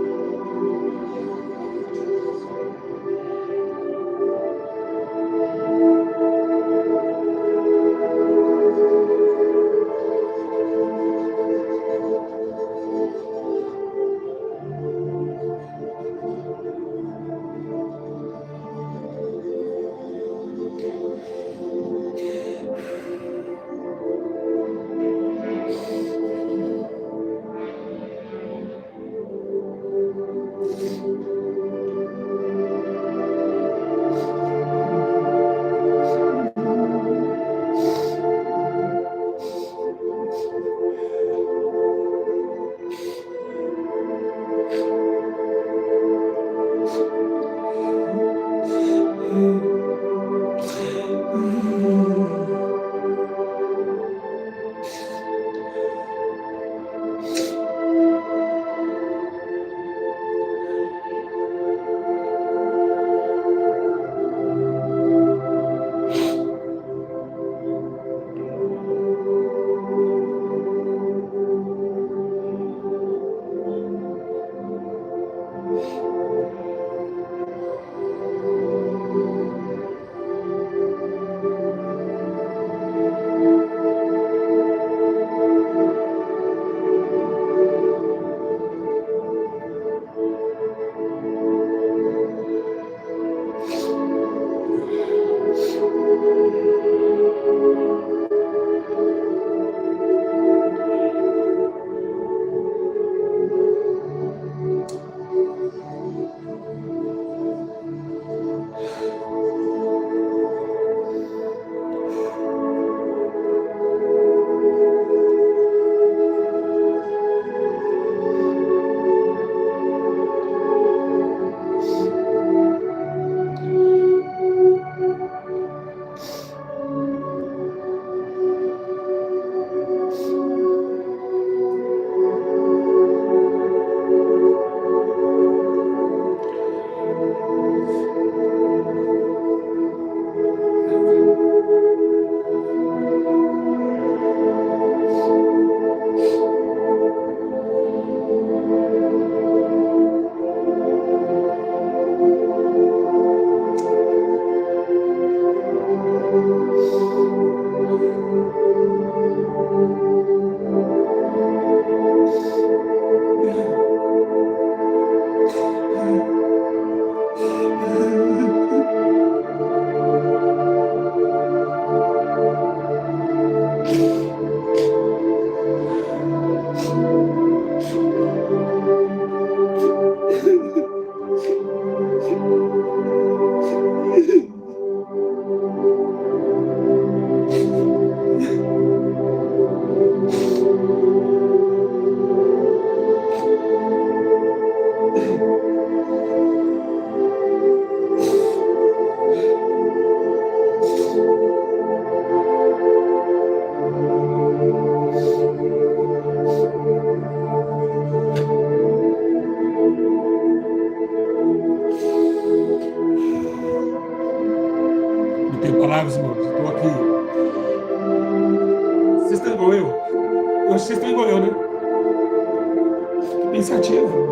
cansativo.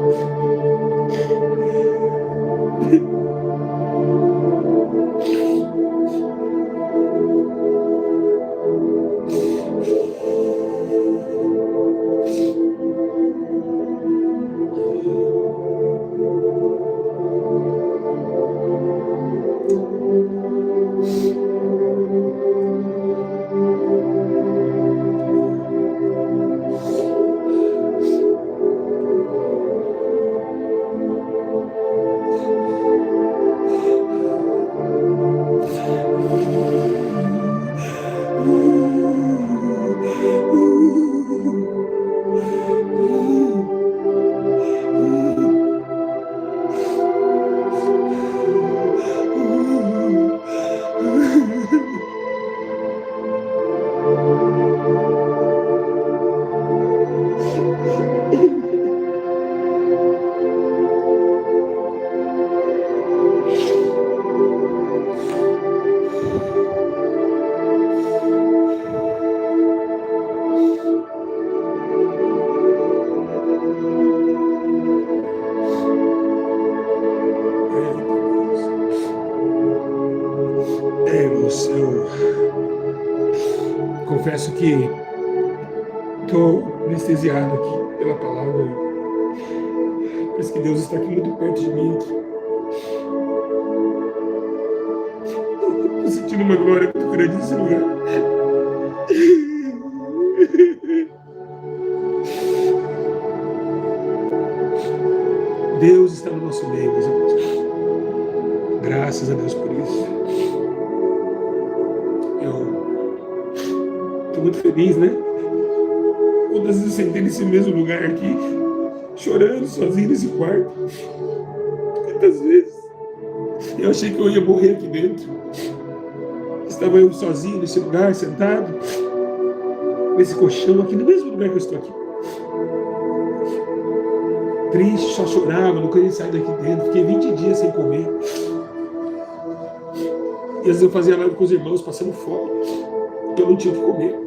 Eu confesso que estou anestesiado aqui pela palavra. Parece que Deus está aqui muito perto de mim. Estou sentindo uma glória muito grande nesse lugar. Deus está no nosso meio, meus irmãos. Graças a Deus por isso. Estou muito feliz, né? Quantas vezes eu sentei nesse mesmo lugar aqui, chorando sozinho nesse quarto. Quantas vezes eu achei que eu ia morrer aqui dentro. Estava eu sozinho nesse lugar, sentado, nesse colchão aqui, no mesmo lugar que eu estou aqui. Triste, só chorava, não queria sair daqui dentro. Fiquei 20 dias sem comer. E às vezes eu fazia live com os irmãos, passando fome, porque eu não tinha o que comer.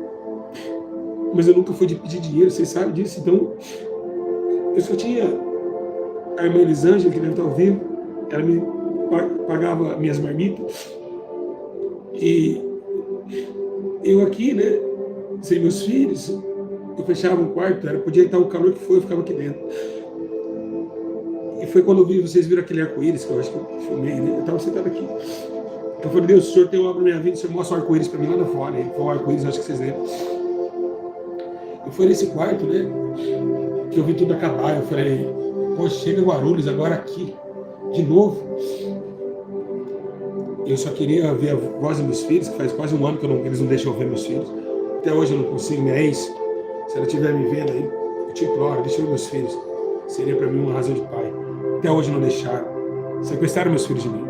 Mas eu nunca fui de pedir dinheiro, vocês sabem disso. Então, eu só tinha a irmã Elisângela, que deve estar ao vivo. Ela me pagava minhas marmitas. E eu aqui, né, sem meus filhos, eu fechava um quarto, podia estar o calor que foi, eu ficava aqui dentro. E foi quando vocês viram aquele arco-íris, que eu acho que eu filmei, né? Eu estava sentado aqui. Eu falei, Deus, o Senhor tem uma obra na minha vida, o Senhor mostra o arco-íris para mim lá fora. E foi o arco-íris, acho que vocês lembram. E foi nesse quarto, né, que eu vi tudo acabar. Eu falei, poxa, chega Guarulhos agora aqui, de novo. Eu só queria ver a voz dos meus filhos, que faz quase um ano que eles não deixam eu ver meus filhos. Até hoje eu não consigo, minha ex, se ela estiver me vendo aí, eu te imploro, deixa eu ver meus filhos. Seria para mim uma razão de pai. Até hoje não deixaram. Sequestraram meus filhos de mim.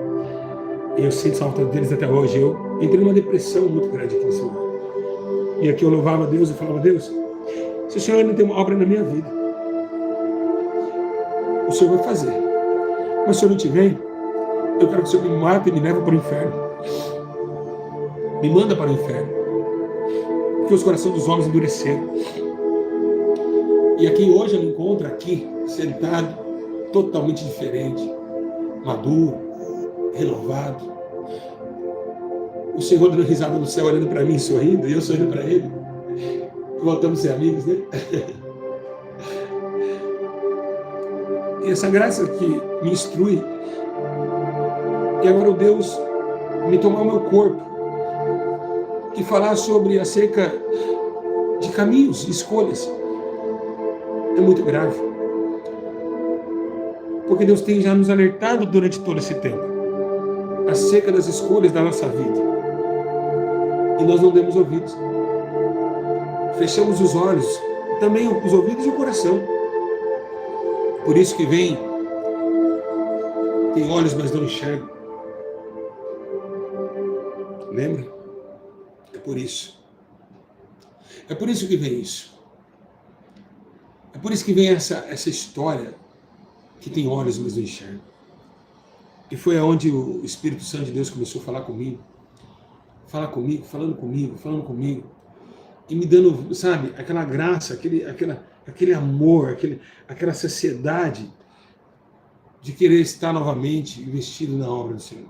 E eu sinto falta deles até hoje. Eu entrei numa depressão muito grande aqui nesse lugar. E aqui eu louvava a Deus e falava, Deus, se o Senhor ainda tem uma obra na minha vida, o Senhor vai fazer. Mas se o Senhor não tiver, eu quero que o Senhor me mate e me leve para o inferno. Me manda para o inferno. Porque os corações dos homens endureceram. E aqui hoje eu me encontro aqui, sentado, totalmente diferente, maduro, renovado. O Senhor dando risada no céu, olhando para mim, sorrindo, e eu sorrindo para Ele. Voltamos a ser amigos, né? E essa graça que me instrui. E agora o Deus me tomar o meu corpo e falar sobre acerca de caminhos, escolhas. É muito grave. Porque Deus tem já nos alertado durante todo esse tempo acerca das escolhas da nossa vida. E nós não demos ouvidos. Fechamos os olhos, também os ouvidos e o coração. Por isso que tem olhos, mas não enxergam. Lembra? É por isso. É por isso que vem isso. É por isso que vem essa história que tem olhos, mas não enxerga. E foi aonde o Espírito Santo de Deus começou a falar comigo. falando comigo. E me dando, sabe, aquela graça, aquele amor, aquela saciedade de querer estar novamente investido na obra do Senhor.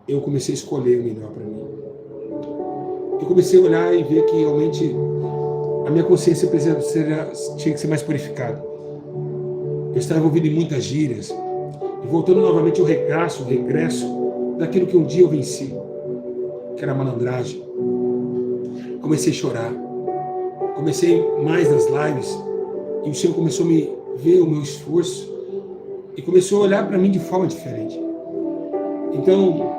Eu comecei a escolher o melhor para mim. Eu comecei a olhar e ver que realmente a minha consciência tinha que ser mais purificada. Eu estava envolvido em muitas gírias. E voltando novamente ao regresso daquilo que um dia eu venci, que era a malandragem. Comecei a chorar. Comecei mais nas lives. E o Senhor começou a me ver o meu esforço. E começou a olhar para mim de forma diferente. Então,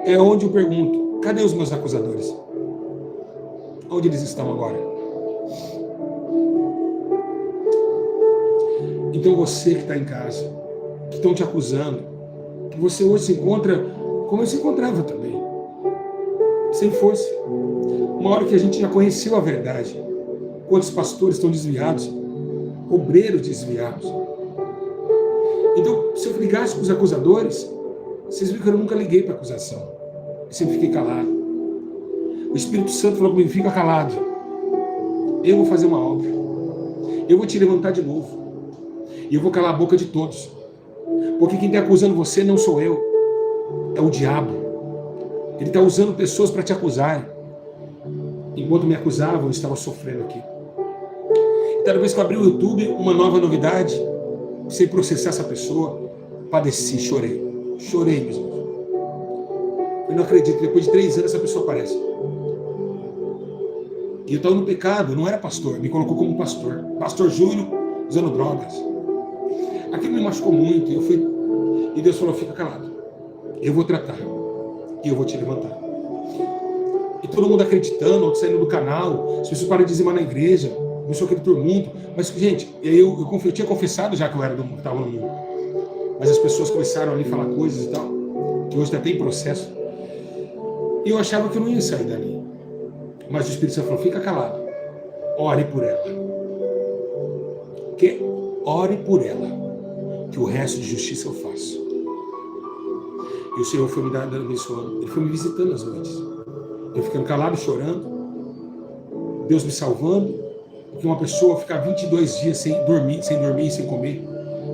é onde eu pergunto, cadê os meus acusadores? Onde eles estão agora? Então você que está em casa, que estão te acusando, que você hoje se encontra como eu se encontrava também, sem força. Uma hora que a gente já conheceu a verdade, quantos pastores estão desviados, obreiros desviados. Então, se eu ligasse com os acusadores, vocês viram que eu nunca liguei para acusação. Eu sempre fiquei calado. O Espírito Santo falou comigo, fica calado. Eu vou fazer uma obra. Eu vou te levantar de novo. E eu vou calar a boca de todos. Porque quem está acusando você não sou eu. É o diabo. Ele está usando pessoas para te acusarem. Enquanto me acusavam, eu estava sofrendo aqui. Então, depois que eu abri o YouTube, uma nova novidade, sem processar essa pessoa, padeci, chorei. Chorei, meus irmãos. Eu não acredito, depois de 3 anos essa pessoa aparece. E eu estava no pecado, eu não era pastor, me colocou como pastor. Pastor Júlio, usando drogas. Aquilo me machucou muito, e Deus falou, fica calado. Eu vou tratar, e eu vou te levantar. E todo mundo acreditando, outros saindo do canal, as pessoas param de dizimar na igreja, começou aquele tumulto. Mas, gente, e aí eu tinha confessado já que eu estava no mundo. Mas as pessoas começaram ali a falar coisas e tal, que hoje até tem processo. E eu achava que eu não ia sair dali. Mas o Espírito Santo falou, fica calado. Ore por ela. Que? Ore por ela. Que o resto de justiça eu faço. E o Senhor foi me dando abençoando. Ele foi me visitando às noites. Eu ficando calado, chorando. Deus me salvando. Porque uma pessoa ficar 22 dias sem dormir, sem comer,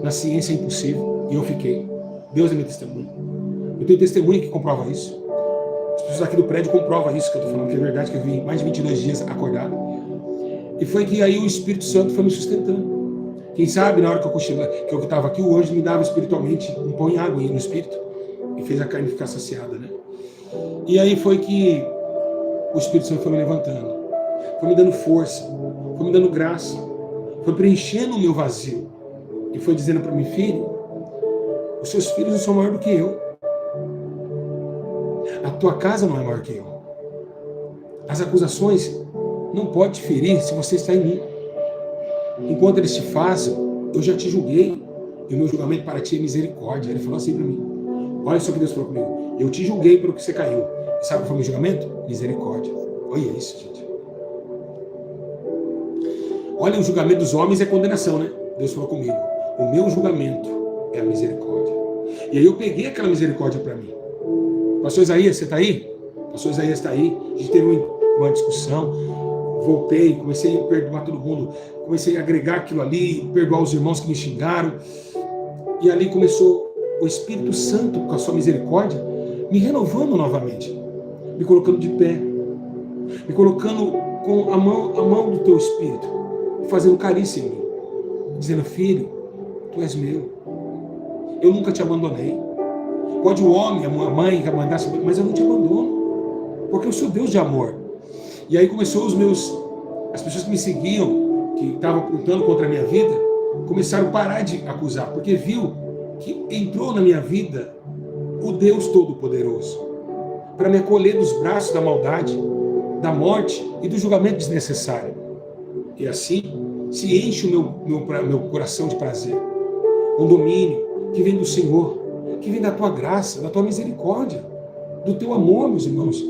na ciência é impossível. E eu fiquei. Deus é meu testemunho. Eu tenho testemunha que comprova isso. As pessoas aqui do prédio comprovam isso que eu estou falando, que é verdade, que eu vim mais de 22 dias acordado. E foi que aí o Espírito Santo foi me sustentando. Quem sabe, na hora que eu estava aqui, o anjo me dava espiritualmente um pão e água no Espírito. E fez a carne ficar saciada, né? E aí foi que o Espírito Santo foi me levantando. Foi me dando força. Foi me dando graça. Foi preenchendo o meu vazio. E foi dizendo para mim, filho, os seus filhos não são maiores do que eu. A tua casa não é maior que eu. As acusações não podem te ferir se você está em mim. Enquanto eles te façam, eu já te julguei. E o meu julgamento para ti é misericórdia. Ele falou assim para mim. Olha só o que Deus falou comigo. Eu te julguei pelo que você caiu. E sabe qual foi o meu julgamento? Misericórdia. Olha isso, gente. Olha, o julgamento dos homens é condenação, né? Deus falou comigo. O meu julgamento é a misericórdia. E aí eu peguei aquela misericórdia para mim. Pastor Isaías, você está aí? Pastor Isaías está aí. A gente teve uma discussão. Voltei, comecei a perdoar todo mundo. Comecei a agregar aquilo ali, perdoar os irmãos que me xingaram. E ali começou o Espírito Santo, com a sua misericórdia, me renovando novamente. Me colocando de pé. Me colocando com a mão do teu Espírito. Fazendo carícia em mim. Dizendo, filho, tu és meu. Eu nunca te abandonei. Pode o homem, a mãe, que abandonasse, mas eu não te abandono. Porque eu sou Deus de amor. E aí começou as pessoas que me seguiam, que estavam apontando contra a minha vida, começaram a parar de acusar, porque viu que entrou na minha vida o Deus Todo-Poderoso, para me acolher dos braços da maldade, da morte e do julgamento desnecessário. E assim se enche o meu coração de prazer. Um domínio que vem do Senhor, que vem da tua graça, da tua misericórdia, do teu amor, meus irmãos.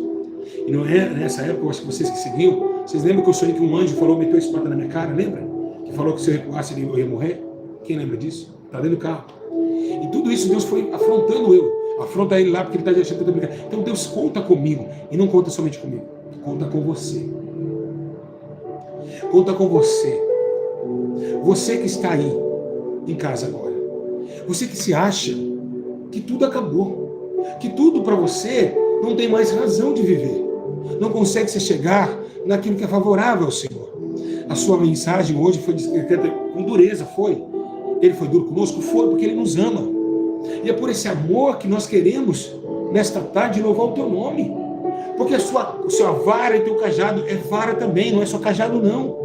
E não é nessa época, eu acho que vocês que seguiam, vocês lembram que eu sonhei que um anjo falou, meteu a espada na minha cara, lembra? Que falou que se eu recuasse eu ia morrer? Quem lembra disso? Está dentro do carro. E tudo isso Deus foi afrontando eu. Afronta ele lá porque ele está achando que eu estou brincando. Então Deus conta comigo. E não conta somente comigo. Conta com você. conta com você. Você que está aí em casa agora. Você que se acha que tudo acabou. Que tudo para você não tem mais razão de viver. Não consegue se chegar naquilo que é favorável ao Senhor. A sua mensagem hoje foi descrita com dureza, foi. Ele foi duro conosco? Foi, porque Ele nos ama. E é por esse amor que nós queremos, nesta tarde, louvar o Teu nome. Porque a sua vara e teu cajado é vara também, não é só cajado não.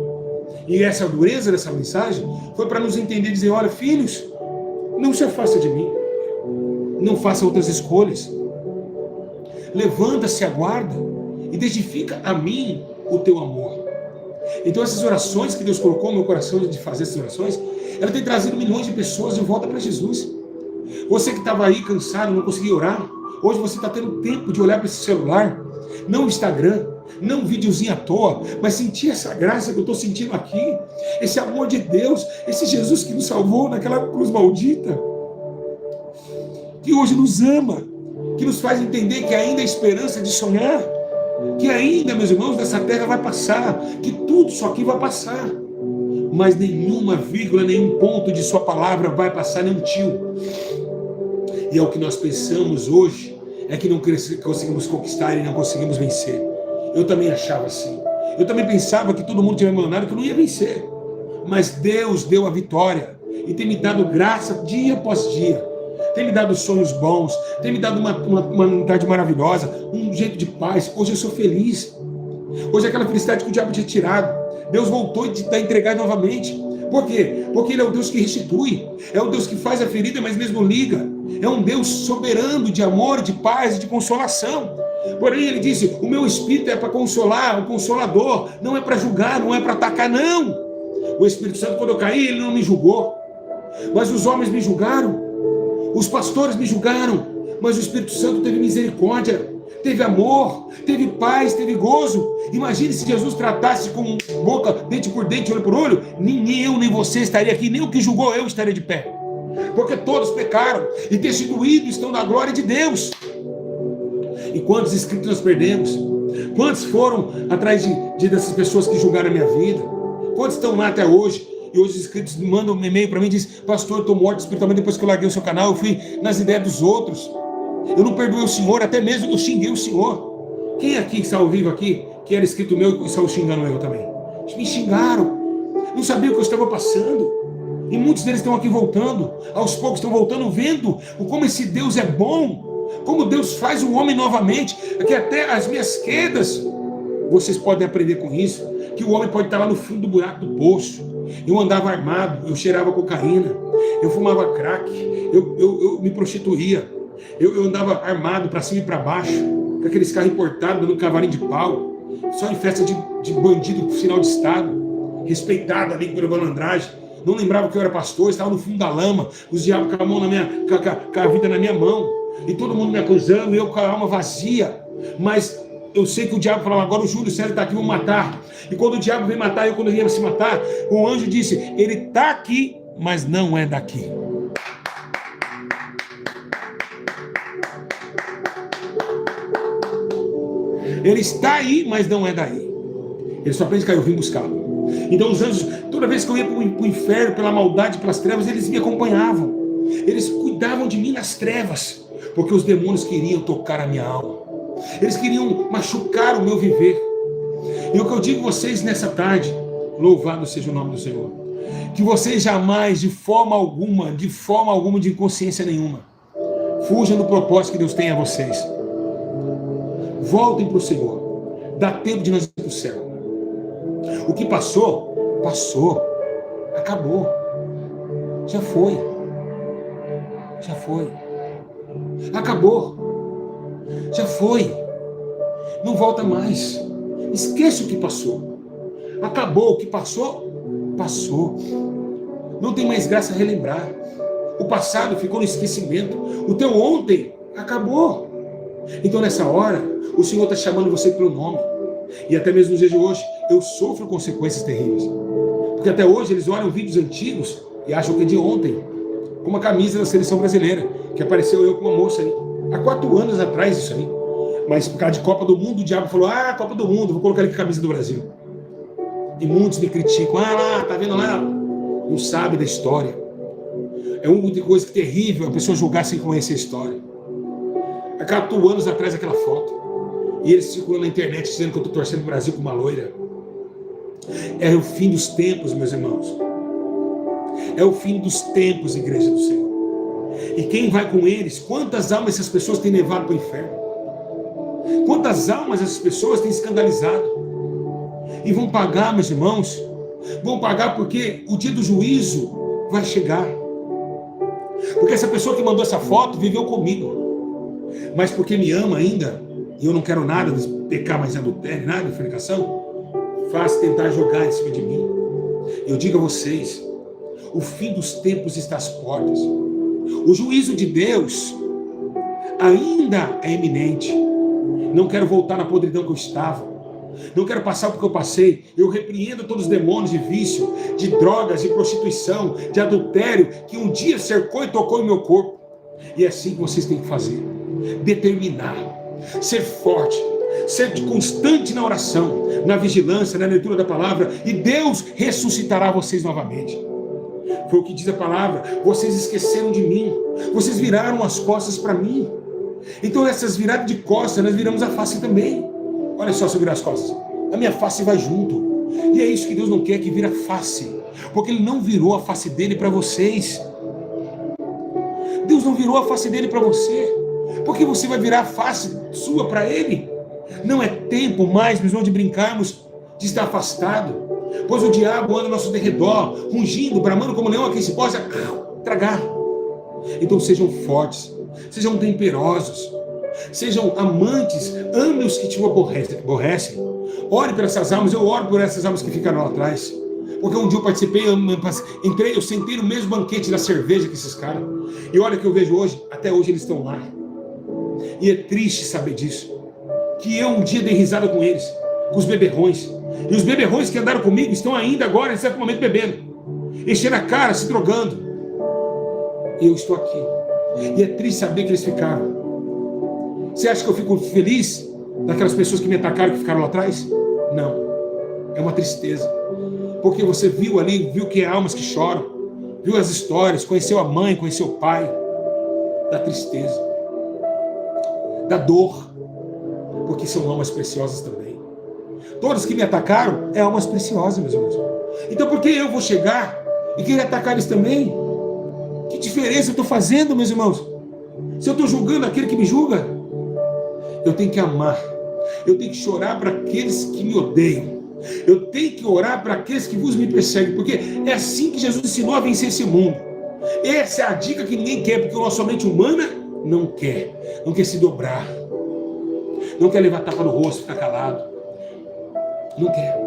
E essa dureza dessa mensagem foi para nos entender e dizer, olha, filhos, não se afasta de mim. Não faça outras escolhas. Levanta-se, aguarda e testifica a mim o teu amor. Então essas orações que Deus colocou no meu coração de fazer essas orações, ela tem trazido milhões de pessoas de volta para Jesus. Você que estava aí cansado, não conseguia orar, hoje você está tendo tempo de olhar para esse celular, não o Instagram, não um videozinho à toa, mas sentir essa graça que eu estou sentindo aqui, esse amor de Deus, esse Jesus que nos salvou naquela cruz maldita, que hoje nos ama, que nos faz entender que ainda há esperança de sonhar, que ainda, meus irmãos, dessa terra vai passar, que tudo isso aqui vai passar, mas nenhuma vírgula, nenhum ponto de sua palavra vai passar, nenhum tio. E é o que nós pensamos hoje, é que não conseguimos conquistar e não conseguimos vencer. Eu também achava assim. Eu também pensava que todo mundo tinha me abandonado, que eu não ia vencer. Mas Deus deu a vitória e tem me dado graça dia após dia. Tem me dado sonhos bons, tem me dado uma tarde maravilhosa, um jeito de paz. Hoje eu sou feliz. Hoje aquela felicidade que o diabo tinha tirado, Deus voltou e está entregado novamente. Por quê? Porque Ele é o Deus que restitui, é o Deus que faz a ferida, mas mesmo liga. É um Deus soberano de amor, de paz e de consolação. Porém, Ele disse, o meu Espírito é para consolar, o Consolador, não é para julgar, não é para atacar, não. O Espírito Santo, quando eu caí, Ele não me julgou. Mas os homens me julgaram, os pastores me julgaram, mas o Espírito Santo teve misericórdia, teve amor, teve paz, teve gozo. Imagine se Jesus tratasse com boca, dente por dente, olho por olho, nem eu, nem você estaria aqui, nem o que julgou eu estaria de pé. Porque todos pecaram e destituídos estão na glória de Deus. E quantos inscritos nós perdemos? Quantos foram atrás dessas pessoas que julgaram a minha vida? Quantos estão lá até hoje? E hoje os inscritos mandam um e-mail para mim e dizem, pastor, eu estou morto espiritualmente depois que eu larguei o seu canal, eu fui nas ideias dos outros. Eu não perdoei o Senhor, até mesmo eu xinguei o Senhor. Quem aqui que está ao vivo aqui, que era inscrito meu e estava xingando eu também? Me xingaram, não sabiam o que eu estava passando. E muitos deles estão aqui voltando, aos poucos estão voltando, vendo como esse Deus é bom, como Deus faz o homem novamente, que até as minhas quedas, vocês podem aprender com isso, que o homem pode estar lá no fundo do buraco do poço. Eu andava armado, eu cheirava cocaína, eu fumava crack, eu me prostituía, eu andava armado para cima e para baixo, com aqueles carros importados, dando cavalinho de pau, só em festa de bandido, final de estado, respeitado ali pela malandragem. Não lembrava que eu era pastor, estava no fundo da lama, os diabos com a mão com a vida na minha mão, e todo mundo me acusando, eu com a alma vazia. Mas eu sei que o diabo falava, agora o Júlio Célio está aqui, vamos matar. E quando o diabo veio matar, eu quando ia se matar, o anjo disse, ele está aqui, mas não é daqui. Ele está aí, mas não é daí. Ele só pensa que eu vim buscá-lo. Então os anjos, toda vez que eu ia para o inferno, pela maldade, pelas trevas, eles me acompanhavam. Eles cuidavam de mim nas trevas, porque os demônios queriam tocar a minha alma. Eles queriam machucar o meu viver. E o que eu digo a vocês nessa tarde, louvado seja o nome do Senhor, que vocês jamais, de forma alguma, de consciência nenhuma, fujam do propósito que Deus tem a vocês. Voltem para o Senhor. Dá tempo de nós ir para o céu. O que passou, passou. Acabou. Já foi. Já foi. Acabou. Já foi. Não volta mais. Esqueça o que passou. Acabou. O que passou, passou. Não tem mais graça a relembrar. O passado ficou no esquecimento. O teu ontem acabou. Então nessa hora, o Senhor está chamando você pelo nome. E até mesmo nos dias de hoje, eu sofro consequências terríveis. Porque até hoje eles olham vídeos antigos e acham que é de ontem. Como a camisa da seleção brasileira, que apareceu eu com uma moça aí. Há 4 anos atrás isso aí. Mas por causa de Copa do Mundo, o diabo falou, Copa do Mundo, vou colocar ali com a camisa do Brasil. E muitos me criticam. Ah lá, tá vendo lá? Não sabe da história. É uma coisa terrível a pessoa julgar sem conhecer a história. Há 4 anos atrás aquela foto. E eles circulam na internet dizendo que eu estou torcendo o Brasil com uma loira. É o fim dos tempos, meus irmãos. É o fim dos tempos, igreja do Senhor. E quem vai com eles? Quantas almas essas pessoas têm levado para o inferno? Quantas almas essas pessoas têm escandalizado? E vão pagar, meus irmãos. Vão pagar porque o dia do juízo vai chegar. Porque essa pessoa que mandou essa foto viveu comigo. Mas porque me ama ainda, e eu não quero nada de pecar mais em adultério, nada de fornicação, faz tentar jogar em cima de mim. Eu digo a vocês, o fim dos tempos está às portas. O juízo de Deus ainda é iminente. Não quero voltar na podridão que eu estava. Não quero passar porque eu passei. Eu repreendo todos os demônios de vício, de drogas, de prostituição, de adultério, que um dia cercou e tocou em meu corpo. E é assim que vocês têm que fazer. Determinar, ser forte, ser constante na oração, na vigilância, na leitura da palavra, e Deus ressuscitará vocês novamente. Foi o que diz a palavra. Vocês esqueceram de mim, vocês viraram as costas para mim. Então essas viradas de costas, nós viramos a face também. Olha só, se eu virar as costas, a minha face vai junto. E é isso que Deus não quer, que vira a face, porque Ele não virou a face dele para vocês. Deus não virou a face dele para você, porque você vai virar a face sua para Ele. Não é tempo mais, meus irmãos, de brincarmos de estar afastado, pois o diabo anda ao nosso derredor, rugindo, bramando como leão a quem se possa tragar. Então sejam fortes, sejam temperosos, sejam amantes, ame os que te aborrecem. Ore por essas almas, eu oro por essas almas que ficaram lá atrás. Porque um dia eu participei, eu sentei no mesmo banquete da cerveja que esses caras. E olha o que eu vejo hoje, até hoje eles estão lá. E é triste saber disso. Que eu um dia dei risada com eles, com os beberrões. E os beberrões que andaram comigo estão ainda agora, em certo momento, bebendo. Enchendo a cara, se drogando. E eu estou aqui. E é triste saber que eles ficaram. Você acha que eu fico feliz daquelas pessoas que me atacaram, que ficaram lá atrás? Não. É uma tristeza. Porque você viu ali, viu que há almas que choram, viu as histórias, conheceu a mãe, conheceu o pai. Da tristeza. Da dor. Porque são almas preciosas também. Todos que me atacaram é almas preciosas, meus irmãos. Então por que eu vou chegar e querer atacar eles também? Que diferença eu estou fazendo, meus irmãos? Se eu estou julgando aquele que me julga, eu tenho que amar. Eu tenho que chorar para aqueles que me odeiam. Eu tenho que orar para aqueles que vos me perseguem, porque é assim que Jesus ensinou a vencer esse mundo. Essa é a dica que ninguém quer, porque a nossa mente humana não quer se dobrar, não quer levar tapa no rosto, ficar calado, não quer.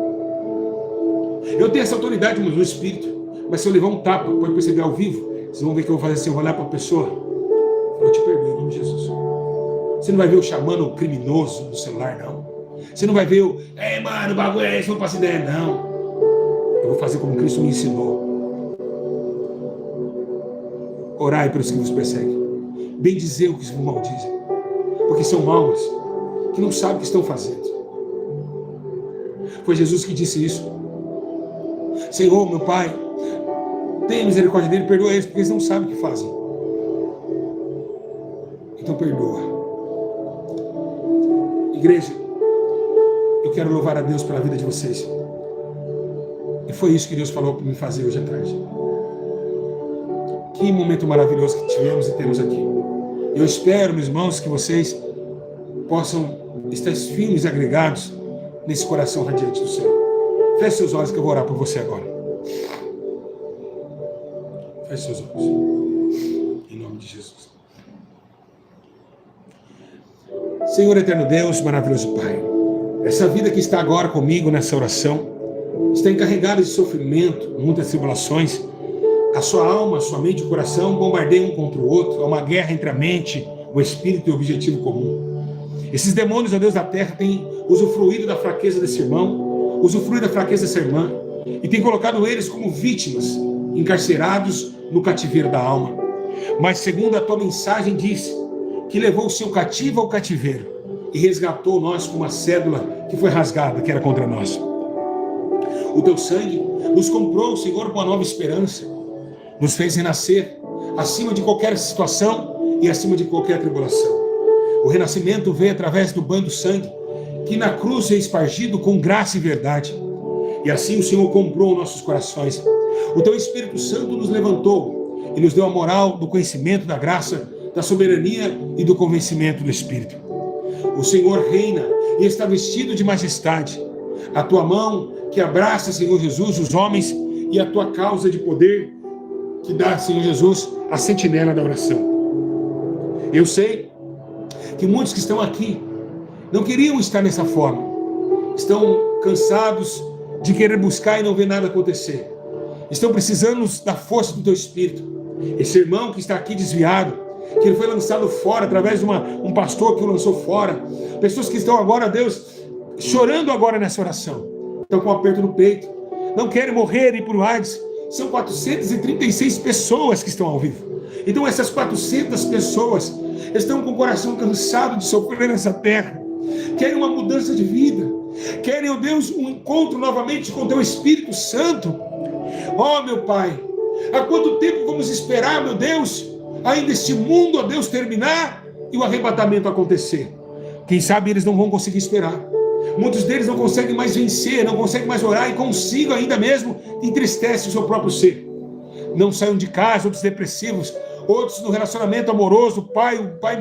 Eu tenho essa autoridade no meu espírito, mas se eu levar um tapa, pode perceber ao vivo, vocês vão ver que eu vou fazer assim, eu vou olhar para a pessoa, eu te perdoo em nome de Jesus. Você não vai ver eu chamando o criminoso no celular, não. Você não vai ver o, mano, o bagulho é esse, não faço ideia, não. Eu vou fazer como Cristo me ensinou. Orai pelos que vos perseguem. Bendizer os que vos maldizem. Porque são almas que não sabem o que estão fazendo. Foi Jesus que disse isso. Senhor, meu Pai, tenha misericórdia dele, perdoa eles, porque eles não sabem o que fazem. Então perdoa. Igreja, eu quero louvar a Deus pela vida de vocês. E foi isso que Deus falou para me fazer hoje à tarde. Que momento maravilhoso que tivemos e temos aqui. Eu espero, meus irmãos, que vocês possam estar firmes e agregados nesse coração radiante do Senhor. Feche seus olhos que eu vou orar por você agora. Feche seus olhos. Em nome de Jesus. Senhor eterno Deus, maravilhoso Pai, essa vida que está agora comigo nessa oração, está encarregada de sofrimento, muitas tribulações, a sua alma, a sua mente e o coração bombardeiam um contra o outro, há uma guerra entre a mente, o espírito e o objetivo comum. Esses demônios, ó Deus da terra, têm usufruído da fraqueza desse irmão, usufruído da fraqueza dessa irmã, e têm colocado eles como vítimas, encarcerados no cativeiro da alma. Mas segundo a tua mensagem diz, que levou o seu cativo ao cativeiro e resgatou nós com uma cédula que foi rasgada, que era contra nós. O teu sangue nos comprou, Senhor, com uma nova esperança. Nos fez renascer acima de qualquer situação e acima de qualquer tribulação. O renascimento veio através do banho do sangue, que na cruz é espargido com graça e verdade. E assim o Senhor comprou nossos corações. O teu Espírito Santo nos levantou e nos deu a moral do conhecimento da graça, da soberania e do convencimento do Espírito. O Senhor reina e está vestido de majestade. A tua mão que abraça, Senhor Jesus, os homens, e a tua causa de poder que dá, Senhor Jesus, a sentinela da oração. Eu sei que muitos que estão aqui não queriam estar nessa forma. Estão cansados de querer buscar e não ver nada acontecer. Estão precisando da força do teu Espírito. Esse irmão que está aqui desviado, que ele foi lançado fora através de um pastor que o lançou fora. Pessoas que estão agora, Deus, chorando agora nessa oração. Estão com um aperto no peito. Não querem morrer e ir para o AIDS. São 436 pessoas que estão ao vivo. Então essas 400 pessoas estão com o coração cansado de sofrer nessa terra. Querem uma mudança de vida. Querem, ó Deus, um encontro novamente com o teu Espírito Santo. Ó meu Pai, há quanto tempo vamos esperar, meu Deus, ainda este mundo, ó Deus, terminar e o arrebatamento acontecer? Quem sabe eles não vão conseguir esperar. Muitos deles não conseguem mais vencer, não conseguem mais orar e consigo ainda mesmo entristece o seu próprio ser. Não saiam de casa, outros depressivos, outros no relacionamento amoroso, o pai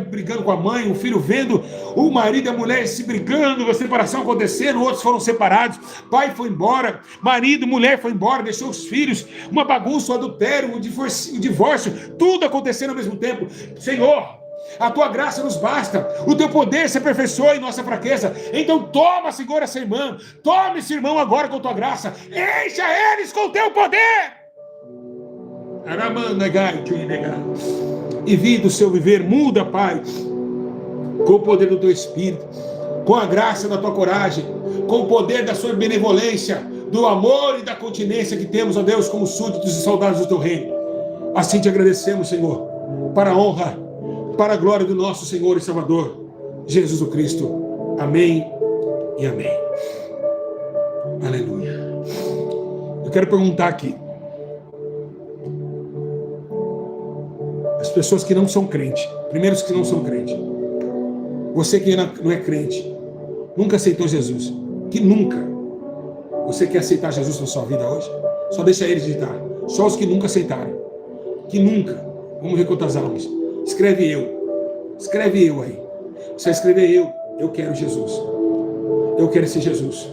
brigando com a mãe, o filho vendo o marido e a mulher se brigando, a separação acontecendo, outros foram separados, pai foi embora, marido, mulher foi embora, deixou os filhos, uma bagunça, um adultério, o divórcio, tudo acontecendo ao mesmo tempo. Senhor, a tua graça nos basta, o teu poder se aperfeiçoa em nossa fraqueza. Então toma, Senhor, essa irmã, toma esse irmão agora com tua graça, encha eles com o teu poder. E vida o seu viver, muda, Pai, com o poder do teu Espírito, com a graça da tua coragem, com o poder da sua benevolência, do amor e da continência que temos, ó Deus, como súditos e soldados do teu reino. Assim te agradecemos, Senhor, para a honra, para a glória do nosso Senhor e Salvador, Jesus o Cristo. Amém e amém. Aleluia. Eu quero perguntar aqui, as pessoas que não são crentes, primeiro os que não são crentes, você que não é crente, nunca aceitou Jesus, que nunca, você quer aceitar Jesus na sua vida hoje? Só deixa ele digitar, só os que nunca aceitaram, que nunca, vamos ver quantas almas, escreve eu aí, você vai escrever eu quero Jesus, eu quero esse Jesus,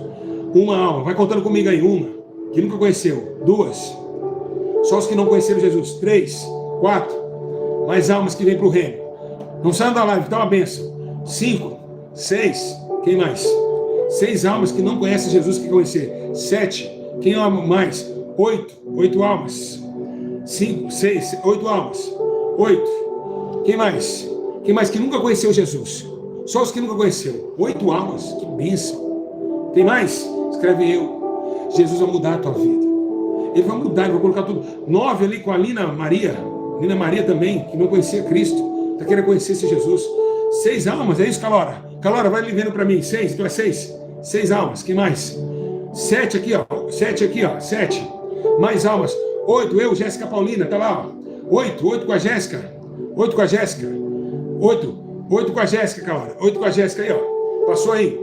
uma alma, vai contando comigo aí, uma, que nunca conheceu, duas, só os que não conheceram Jesus, 3, 4, mais almas que vêm para o reino. Não saiam da live, dá uma bênção. 5, 6, quem mais? 6 almas que não conhecem Jesus que conhecer. 7, quem ama mais? 8 almas. 5, 6, 8 almas. 8, quem mais? Quem mais que nunca conheceu Jesus? Só os que nunca conheceu. 8 almas, que bênção. Tem mais? Escreve eu. Jesus vai mudar a tua vida. Ele vai mudar, ele vai colocar tudo. 9 ali com a Lina Maria também, que não conhecia Cristo, está querendo conhecer esse Jesus. 6 almas, é isso, Calora? Calora, vai vendo para mim. 6, então é 6. 6 almas, quem mais? 7 aqui, ó. 7. Mais almas. 8, eu, Jéssica Paulina, tá lá, ó. 8 com a Jéssica. 8 com a Jéssica, Calora. 8 com a Jéssica aí, ó. Passou aí.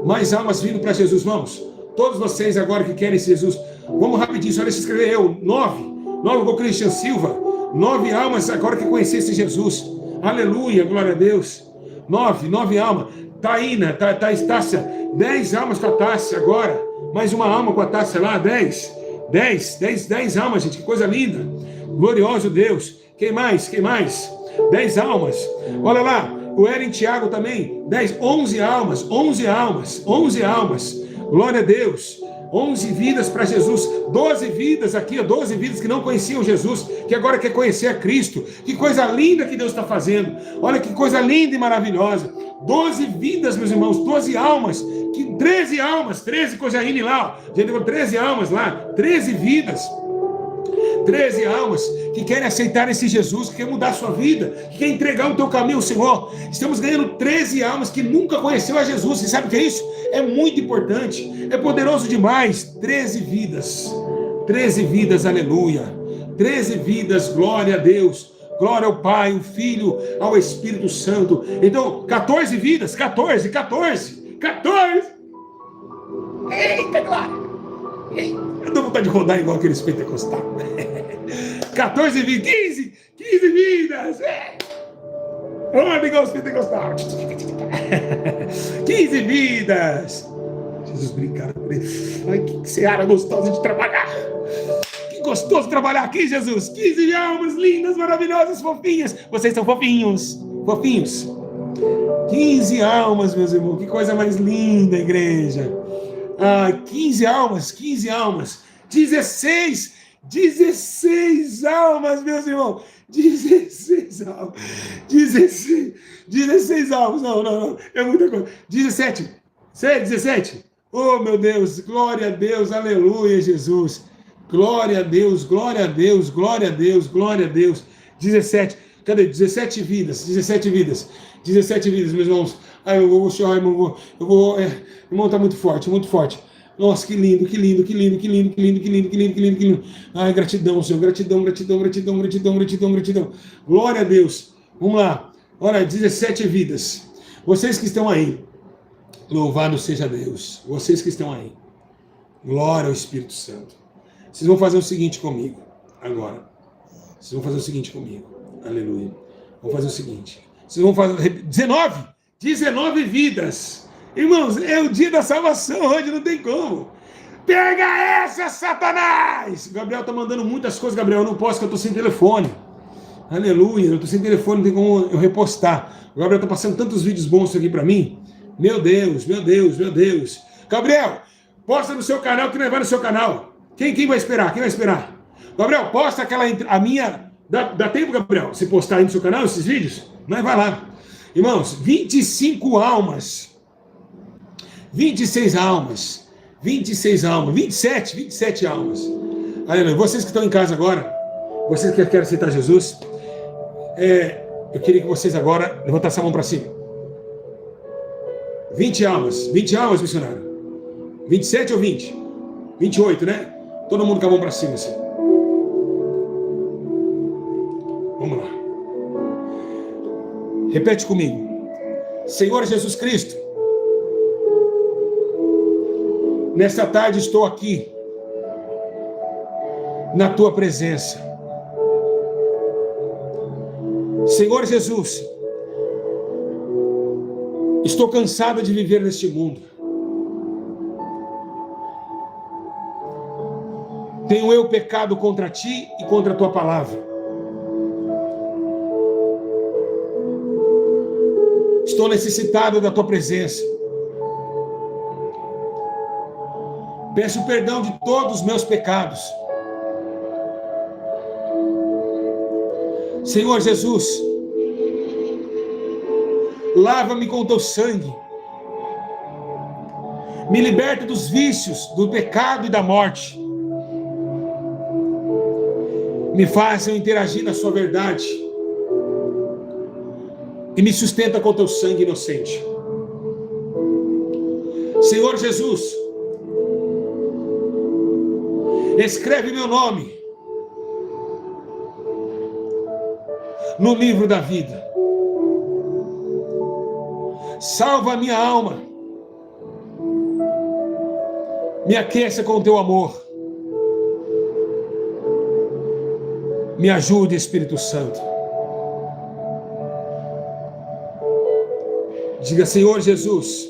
Mais almas vindo para Jesus, vamos. Todos vocês agora que querem esse Jesus. Vamos rapidinho, só deixa eu escrever eu. 9 com o Cristian Silva. 9 almas agora que conhecesse Jesus. Aleluia, glória a Deus. 9 almas. Taína, Tássia. 10 almas com a Tássia agora. Mais uma alma com a Tássia lá. 10 almas, gente. Que coisa linda. Glorioso Deus. Quem mais? 10 almas. Olha lá. O Eren Thiago também. 11 almas. Glória a Deus. 11 vidas para Jesus, 12 vidas aqui, 12 vidas que não conheciam Jesus, que agora quer conhecer a Cristo. Que coisa linda que Deus está fazendo. Olha que coisa linda e maravilhosa. 12 vidas, meus irmãos, 12 almas, 13 almas, 13 coisa linda lá, ó. Já deu 13 almas lá, 13 vidas. 13 almas que querem aceitar esse Jesus, que quer mudar a sua vida, que quer entregar o teu caminho ao Senhor. Estamos ganhando 13 almas que nunca conheceu a Jesus. Você sabe o que é isso? É muito importante, é poderoso demais. 13 vidas, aleluia. 13 vidas, glória a Deus. Glória ao Pai, ao Filho, ao Espírito Santo. Então, 14 vidas, 14. Eita, glória. Eu dou vontade de rodar igual aqueles pentecostais. 14 vidas, 15 vidas. Roda igual os pentecostais. 15 vidas. Jesus, obrigado por isso. Ai, que seara gostosa de trabalhar. Que gostoso trabalhar aqui, Jesus. 15 almas lindas, maravilhosas, fofinhas. Vocês são fofinhos. 15 almas, meus irmãos. Que coisa mais linda, igreja. 15 almas. 16 almas, meus irmãos. 16 almas. 16 almas. Não. É muita coisa. 17. 17. Oh, meu Deus. Glória a Deus. Aleluia, Jesus. Glória a Deus. 17. Cadê? 17 vidas. 17 vidas, meus irmãos. Eu vou chorar, irmão. Irmão, tá muito forte. Nossa, que lindo. Ai, gratidão, Senhor. Gratidão. Glória a Deus. Vamos lá. Olha, 17 vidas. Vocês que estão aí, louvado seja Deus. Vocês que estão aí, glória ao Espírito Santo. Vocês vão fazer o seguinte comigo agora. Aleluia. Vamos fazer o seguinte. Vocês vão fazer 19 vidas. Irmãos, é o dia da salvação hoje, não tem como. Pega essa, Satanás! O Gabriel tá mandando muitas coisas, Gabriel. Eu não posso, porque eu tô sem telefone. Aleluia, eu tô sem telefone, não tem como eu repostar. O Gabriel tá passando tantos vídeos bons aqui pra mim. Meu Deus. Gabriel, posta no seu canal, que não vai no seu canal. Quem vai esperar? Gabriel, posta a minha... Dá tempo, Gabriel, você postar aí no seu canal esses vídeos? Mas vai lá. Irmãos, 25 almas. 26 almas. 27 almas. Aleluia. Vocês que estão em casa agora, vocês que querem aceitar Jesus, eu queria que vocês agora levantassem a mão para cima. 20 almas, missionário. 27 ou 20? 28, né? Todo mundo com a mão para cima, assim. Vamos lá. Repete comigo. Senhor Jesus Cristo, nesta tarde estou aqui, na tua presença. Senhor Jesus, estou cansado de viver neste mundo. Tenho eu pecado contra ti e contra a tua palavra. Estou necessitado da tua presença. Peço perdão de todos os meus pecados. Senhor Jesus, lava-me com teu sangue. Me liberta dos vícios, do pecado e da morte. Me faça eu interagir na sua verdade. E me sustenta com teu sangue inocente. Senhor Jesus, escreve meu nome no livro da vida. Salva a minha alma. Me aqueça com o teu amor. Me ajude, Espírito Santo. Diga, Senhor Jesus,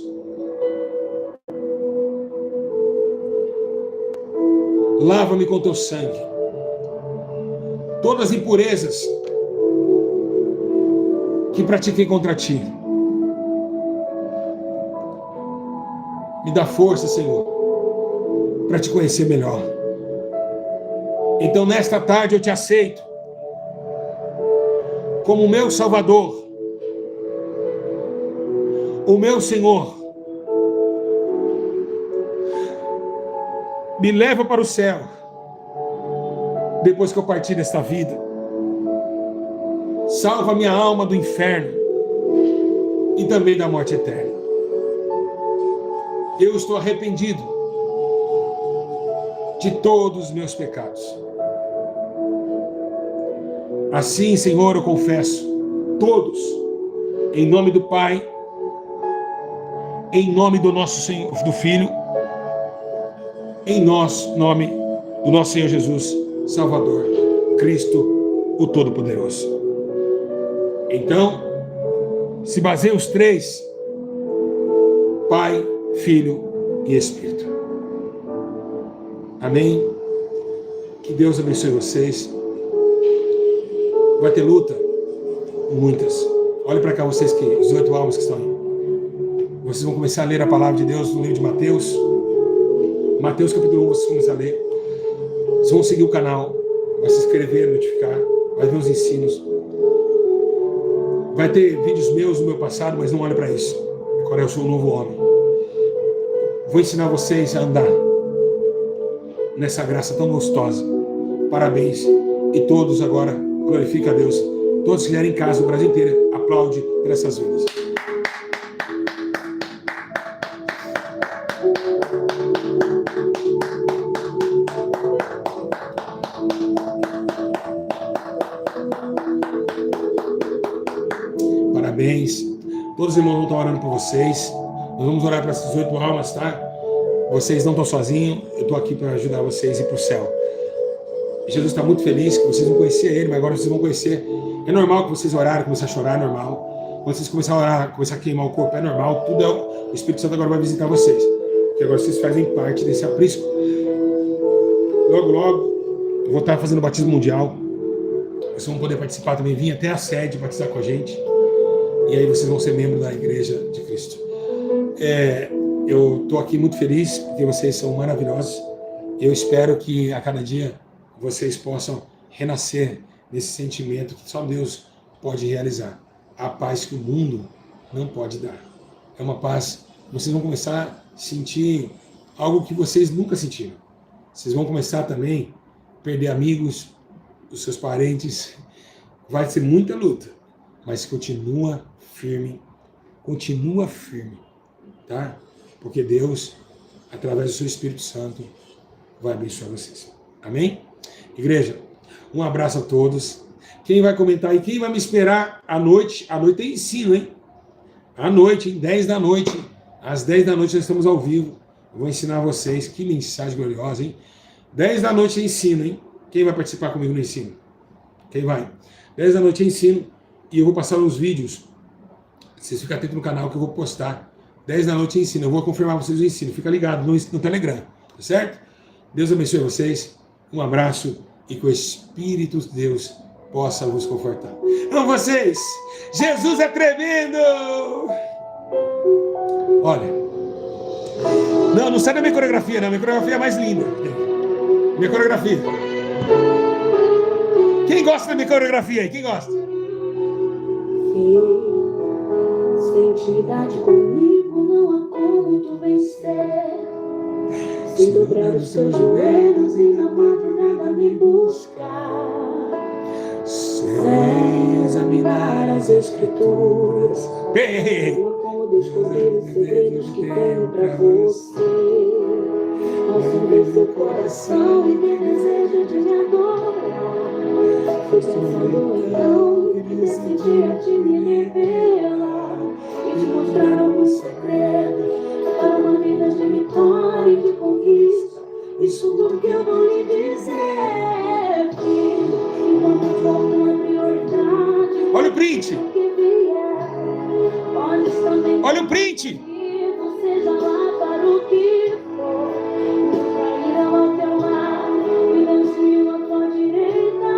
lava-me com teu sangue. Todas as impurezas que pratiquei contra ti. Me dá força, Senhor, para te conhecer melhor. Então, nesta tarde, eu te aceito como o meu Salvador, o meu Senhor. Me leva para o céu depois que eu partir desta vida. Salva minha alma do inferno e também da morte eterna. Eu estou arrependido de todos os meus pecados. Assim, Senhor, eu confesso todos, em nome do Pai, em nome do nosso Senhor, do Filho, em nome do nosso Senhor Jesus, Salvador, Cristo, o Todo-Poderoso. Então, se baseia os três, Pai, Filho e Espírito. Amém? Que Deus abençoe vocês. Vai ter luta? Muitas. Olhe para cá vocês, que os 8 almas que estão aí. Vocês vão começar a ler a palavra de Deus no livro de Mateus. Mateus capítulo 1, vocês vão começar a ler. Vocês vão seguir o canal, vai se inscrever, notificar, vai ver os ensinos. Vai ter vídeos meus do meu passado, mas não olhe para isso. Agora eu sou um novo homem. Vou ensinar vocês a andar nessa graça tão gostosa. Parabéns. E todos agora glorificam a Deus. Todos que vierem em casa, o Brasil inteiro aplaude por essas vidas. Parabéns. Todos os irmãos vão estar orando por vocês. Nós vamos orar para essas 8 almas, tá? Vocês não estão sozinhos. Eu estou aqui para ajudar vocês a ir para o céu. Jesus está muito feliz que vocês não conheciam Ele, mas agora vocês vão conhecer. É normal que vocês orarem, começar a chorar, é normal. Quando vocês começarem a orar, começar a queimar o corpo, é normal. Tudo o Espírito Santo agora vai visitar vocês. Porque agora vocês fazem parte desse aprisco. Logo, logo, eu vou estar fazendo o batismo mundial. Vocês vão poder participar também, vir até a sede batizar com a gente. E aí vocês vão ser membros da Igreja de Cristo. Eu estou aqui muito feliz, porque vocês são maravilhosos. Eu espero que a cada dia vocês possam renascer nesse sentimento que só Deus pode realizar. A paz que o mundo não pode dar. É uma paz que vocês vão começar a sentir algo que vocês nunca sentiram. Vocês vão começar também a perder amigos, os seus parentes. Vai ser muita luta, mas continua firme, tá? Porque Deus, através do seu Espírito Santo, vai abençoar vocês. Amém? Igreja, um abraço a todos. Quem vai comentar aí, quem vai me esperar à noite tem ensino, hein? À noite, 10 da noite. Às 10 da noite nós estamos ao vivo. Eu vou ensinar vocês, que mensagem gloriosa, hein? 10 da noite é ensino, hein? Quem vai participar comigo no ensino? Quem vai? 10 da noite é ensino e eu vou passar uns vídeos. Vocês ficam atentos no canal que eu vou postar. 10 da noite é ensino. Eu vou confirmar vocês o ensino. Fica ligado no Telegram, tá certo? Deus abençoe vocês. Um abraço e que o Espírito de Deus possa vos confortar. Amo vocês! Jesus é tremendo! Olha, não sai da minha coreografia, não. Minha coreografia é mais linda. Minha coreografia. Quem gosta da minha coreografia aí? Quem gosta? Santidade comigo não há como tu vencer. Se dobrar os teus joelhos e na madrugada me buscar, sem examinar as escrituras, como descobrir os segredos que tenho pra você. Ao som seu coração e ter desejo de me adorar, foi pensando então que decidi a te me revelar e te mostrar alguns segredos para uma vida de vitória e de conquista. Isso tudo que eu vou lhe dizer, filho, quando for uma prioridade. Olha o print! Que vier, podes também. Olha o print! Seja lá para o que for, cairão ao teu lado e 10.000 à tua direita,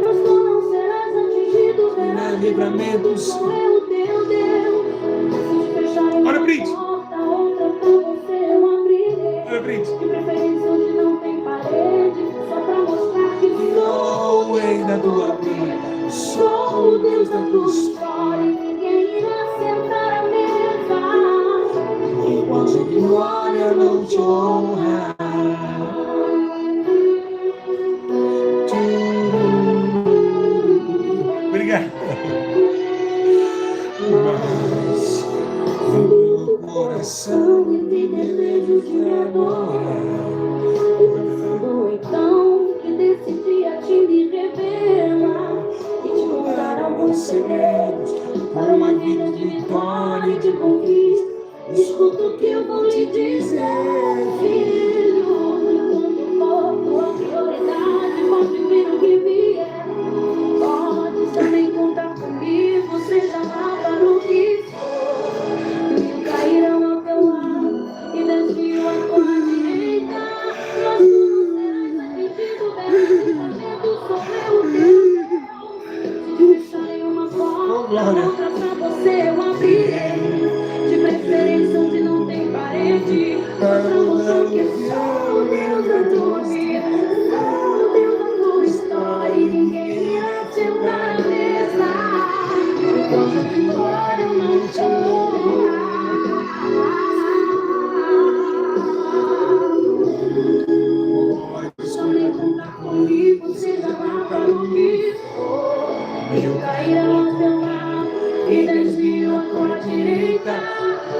mas tu não serás atingido, verás livramento. Sou eu teu Deus. Se fecharem uma porta, outra pra você eu abrirei. Olha o print! De preferência onde não tem parede, só pra mostrar que sou o rei da tua vida, sou o Deus da tua história, e ninguém irá sentar à mesa enquanto de glória eu não te honrar. para uma vida de vitória e de conquista. Escuta o que eu vou te dizer, filho. Quando for tua prioridade, pode vir o que vier. Pode também contar comigo, seja lá para o que for. Mil cairão ao teu lado e 10 mil à tua direita. Mas tu não serás atingido, verás sou eu, Deus. Se fecharem uma porta, outra pra você eu abrirei. De preferência onde não tem parede, pra mostrar que sou o Deus da tua vida, sou o Deus da tua história, e ninguém irá te entrar na mesa. Então de vitória eu não te pode também contar comigo, seja lá para o que for. Mil cairão ao teu lado e 10 mil à tua direita,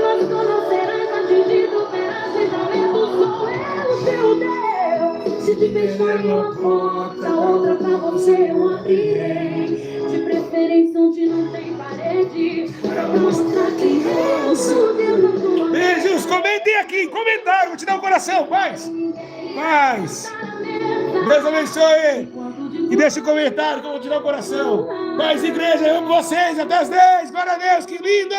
mas tu não serás atingido, verás livramento, sou eu o teu Deus. Se te fecharem uma porta, outra pra você eu abrirei. De preferência onde não tem parede, pra mostrar que eu sou Deus na tua vida. Beijos, comentem aqui, comentário, vou te dar um coração, paz. Paz. Deus abençoe. E deixa um comentário que eu vou te dar um coração. Paz, igreja, eu amo vocês. Até as 10. Glória a Deus, que lindo.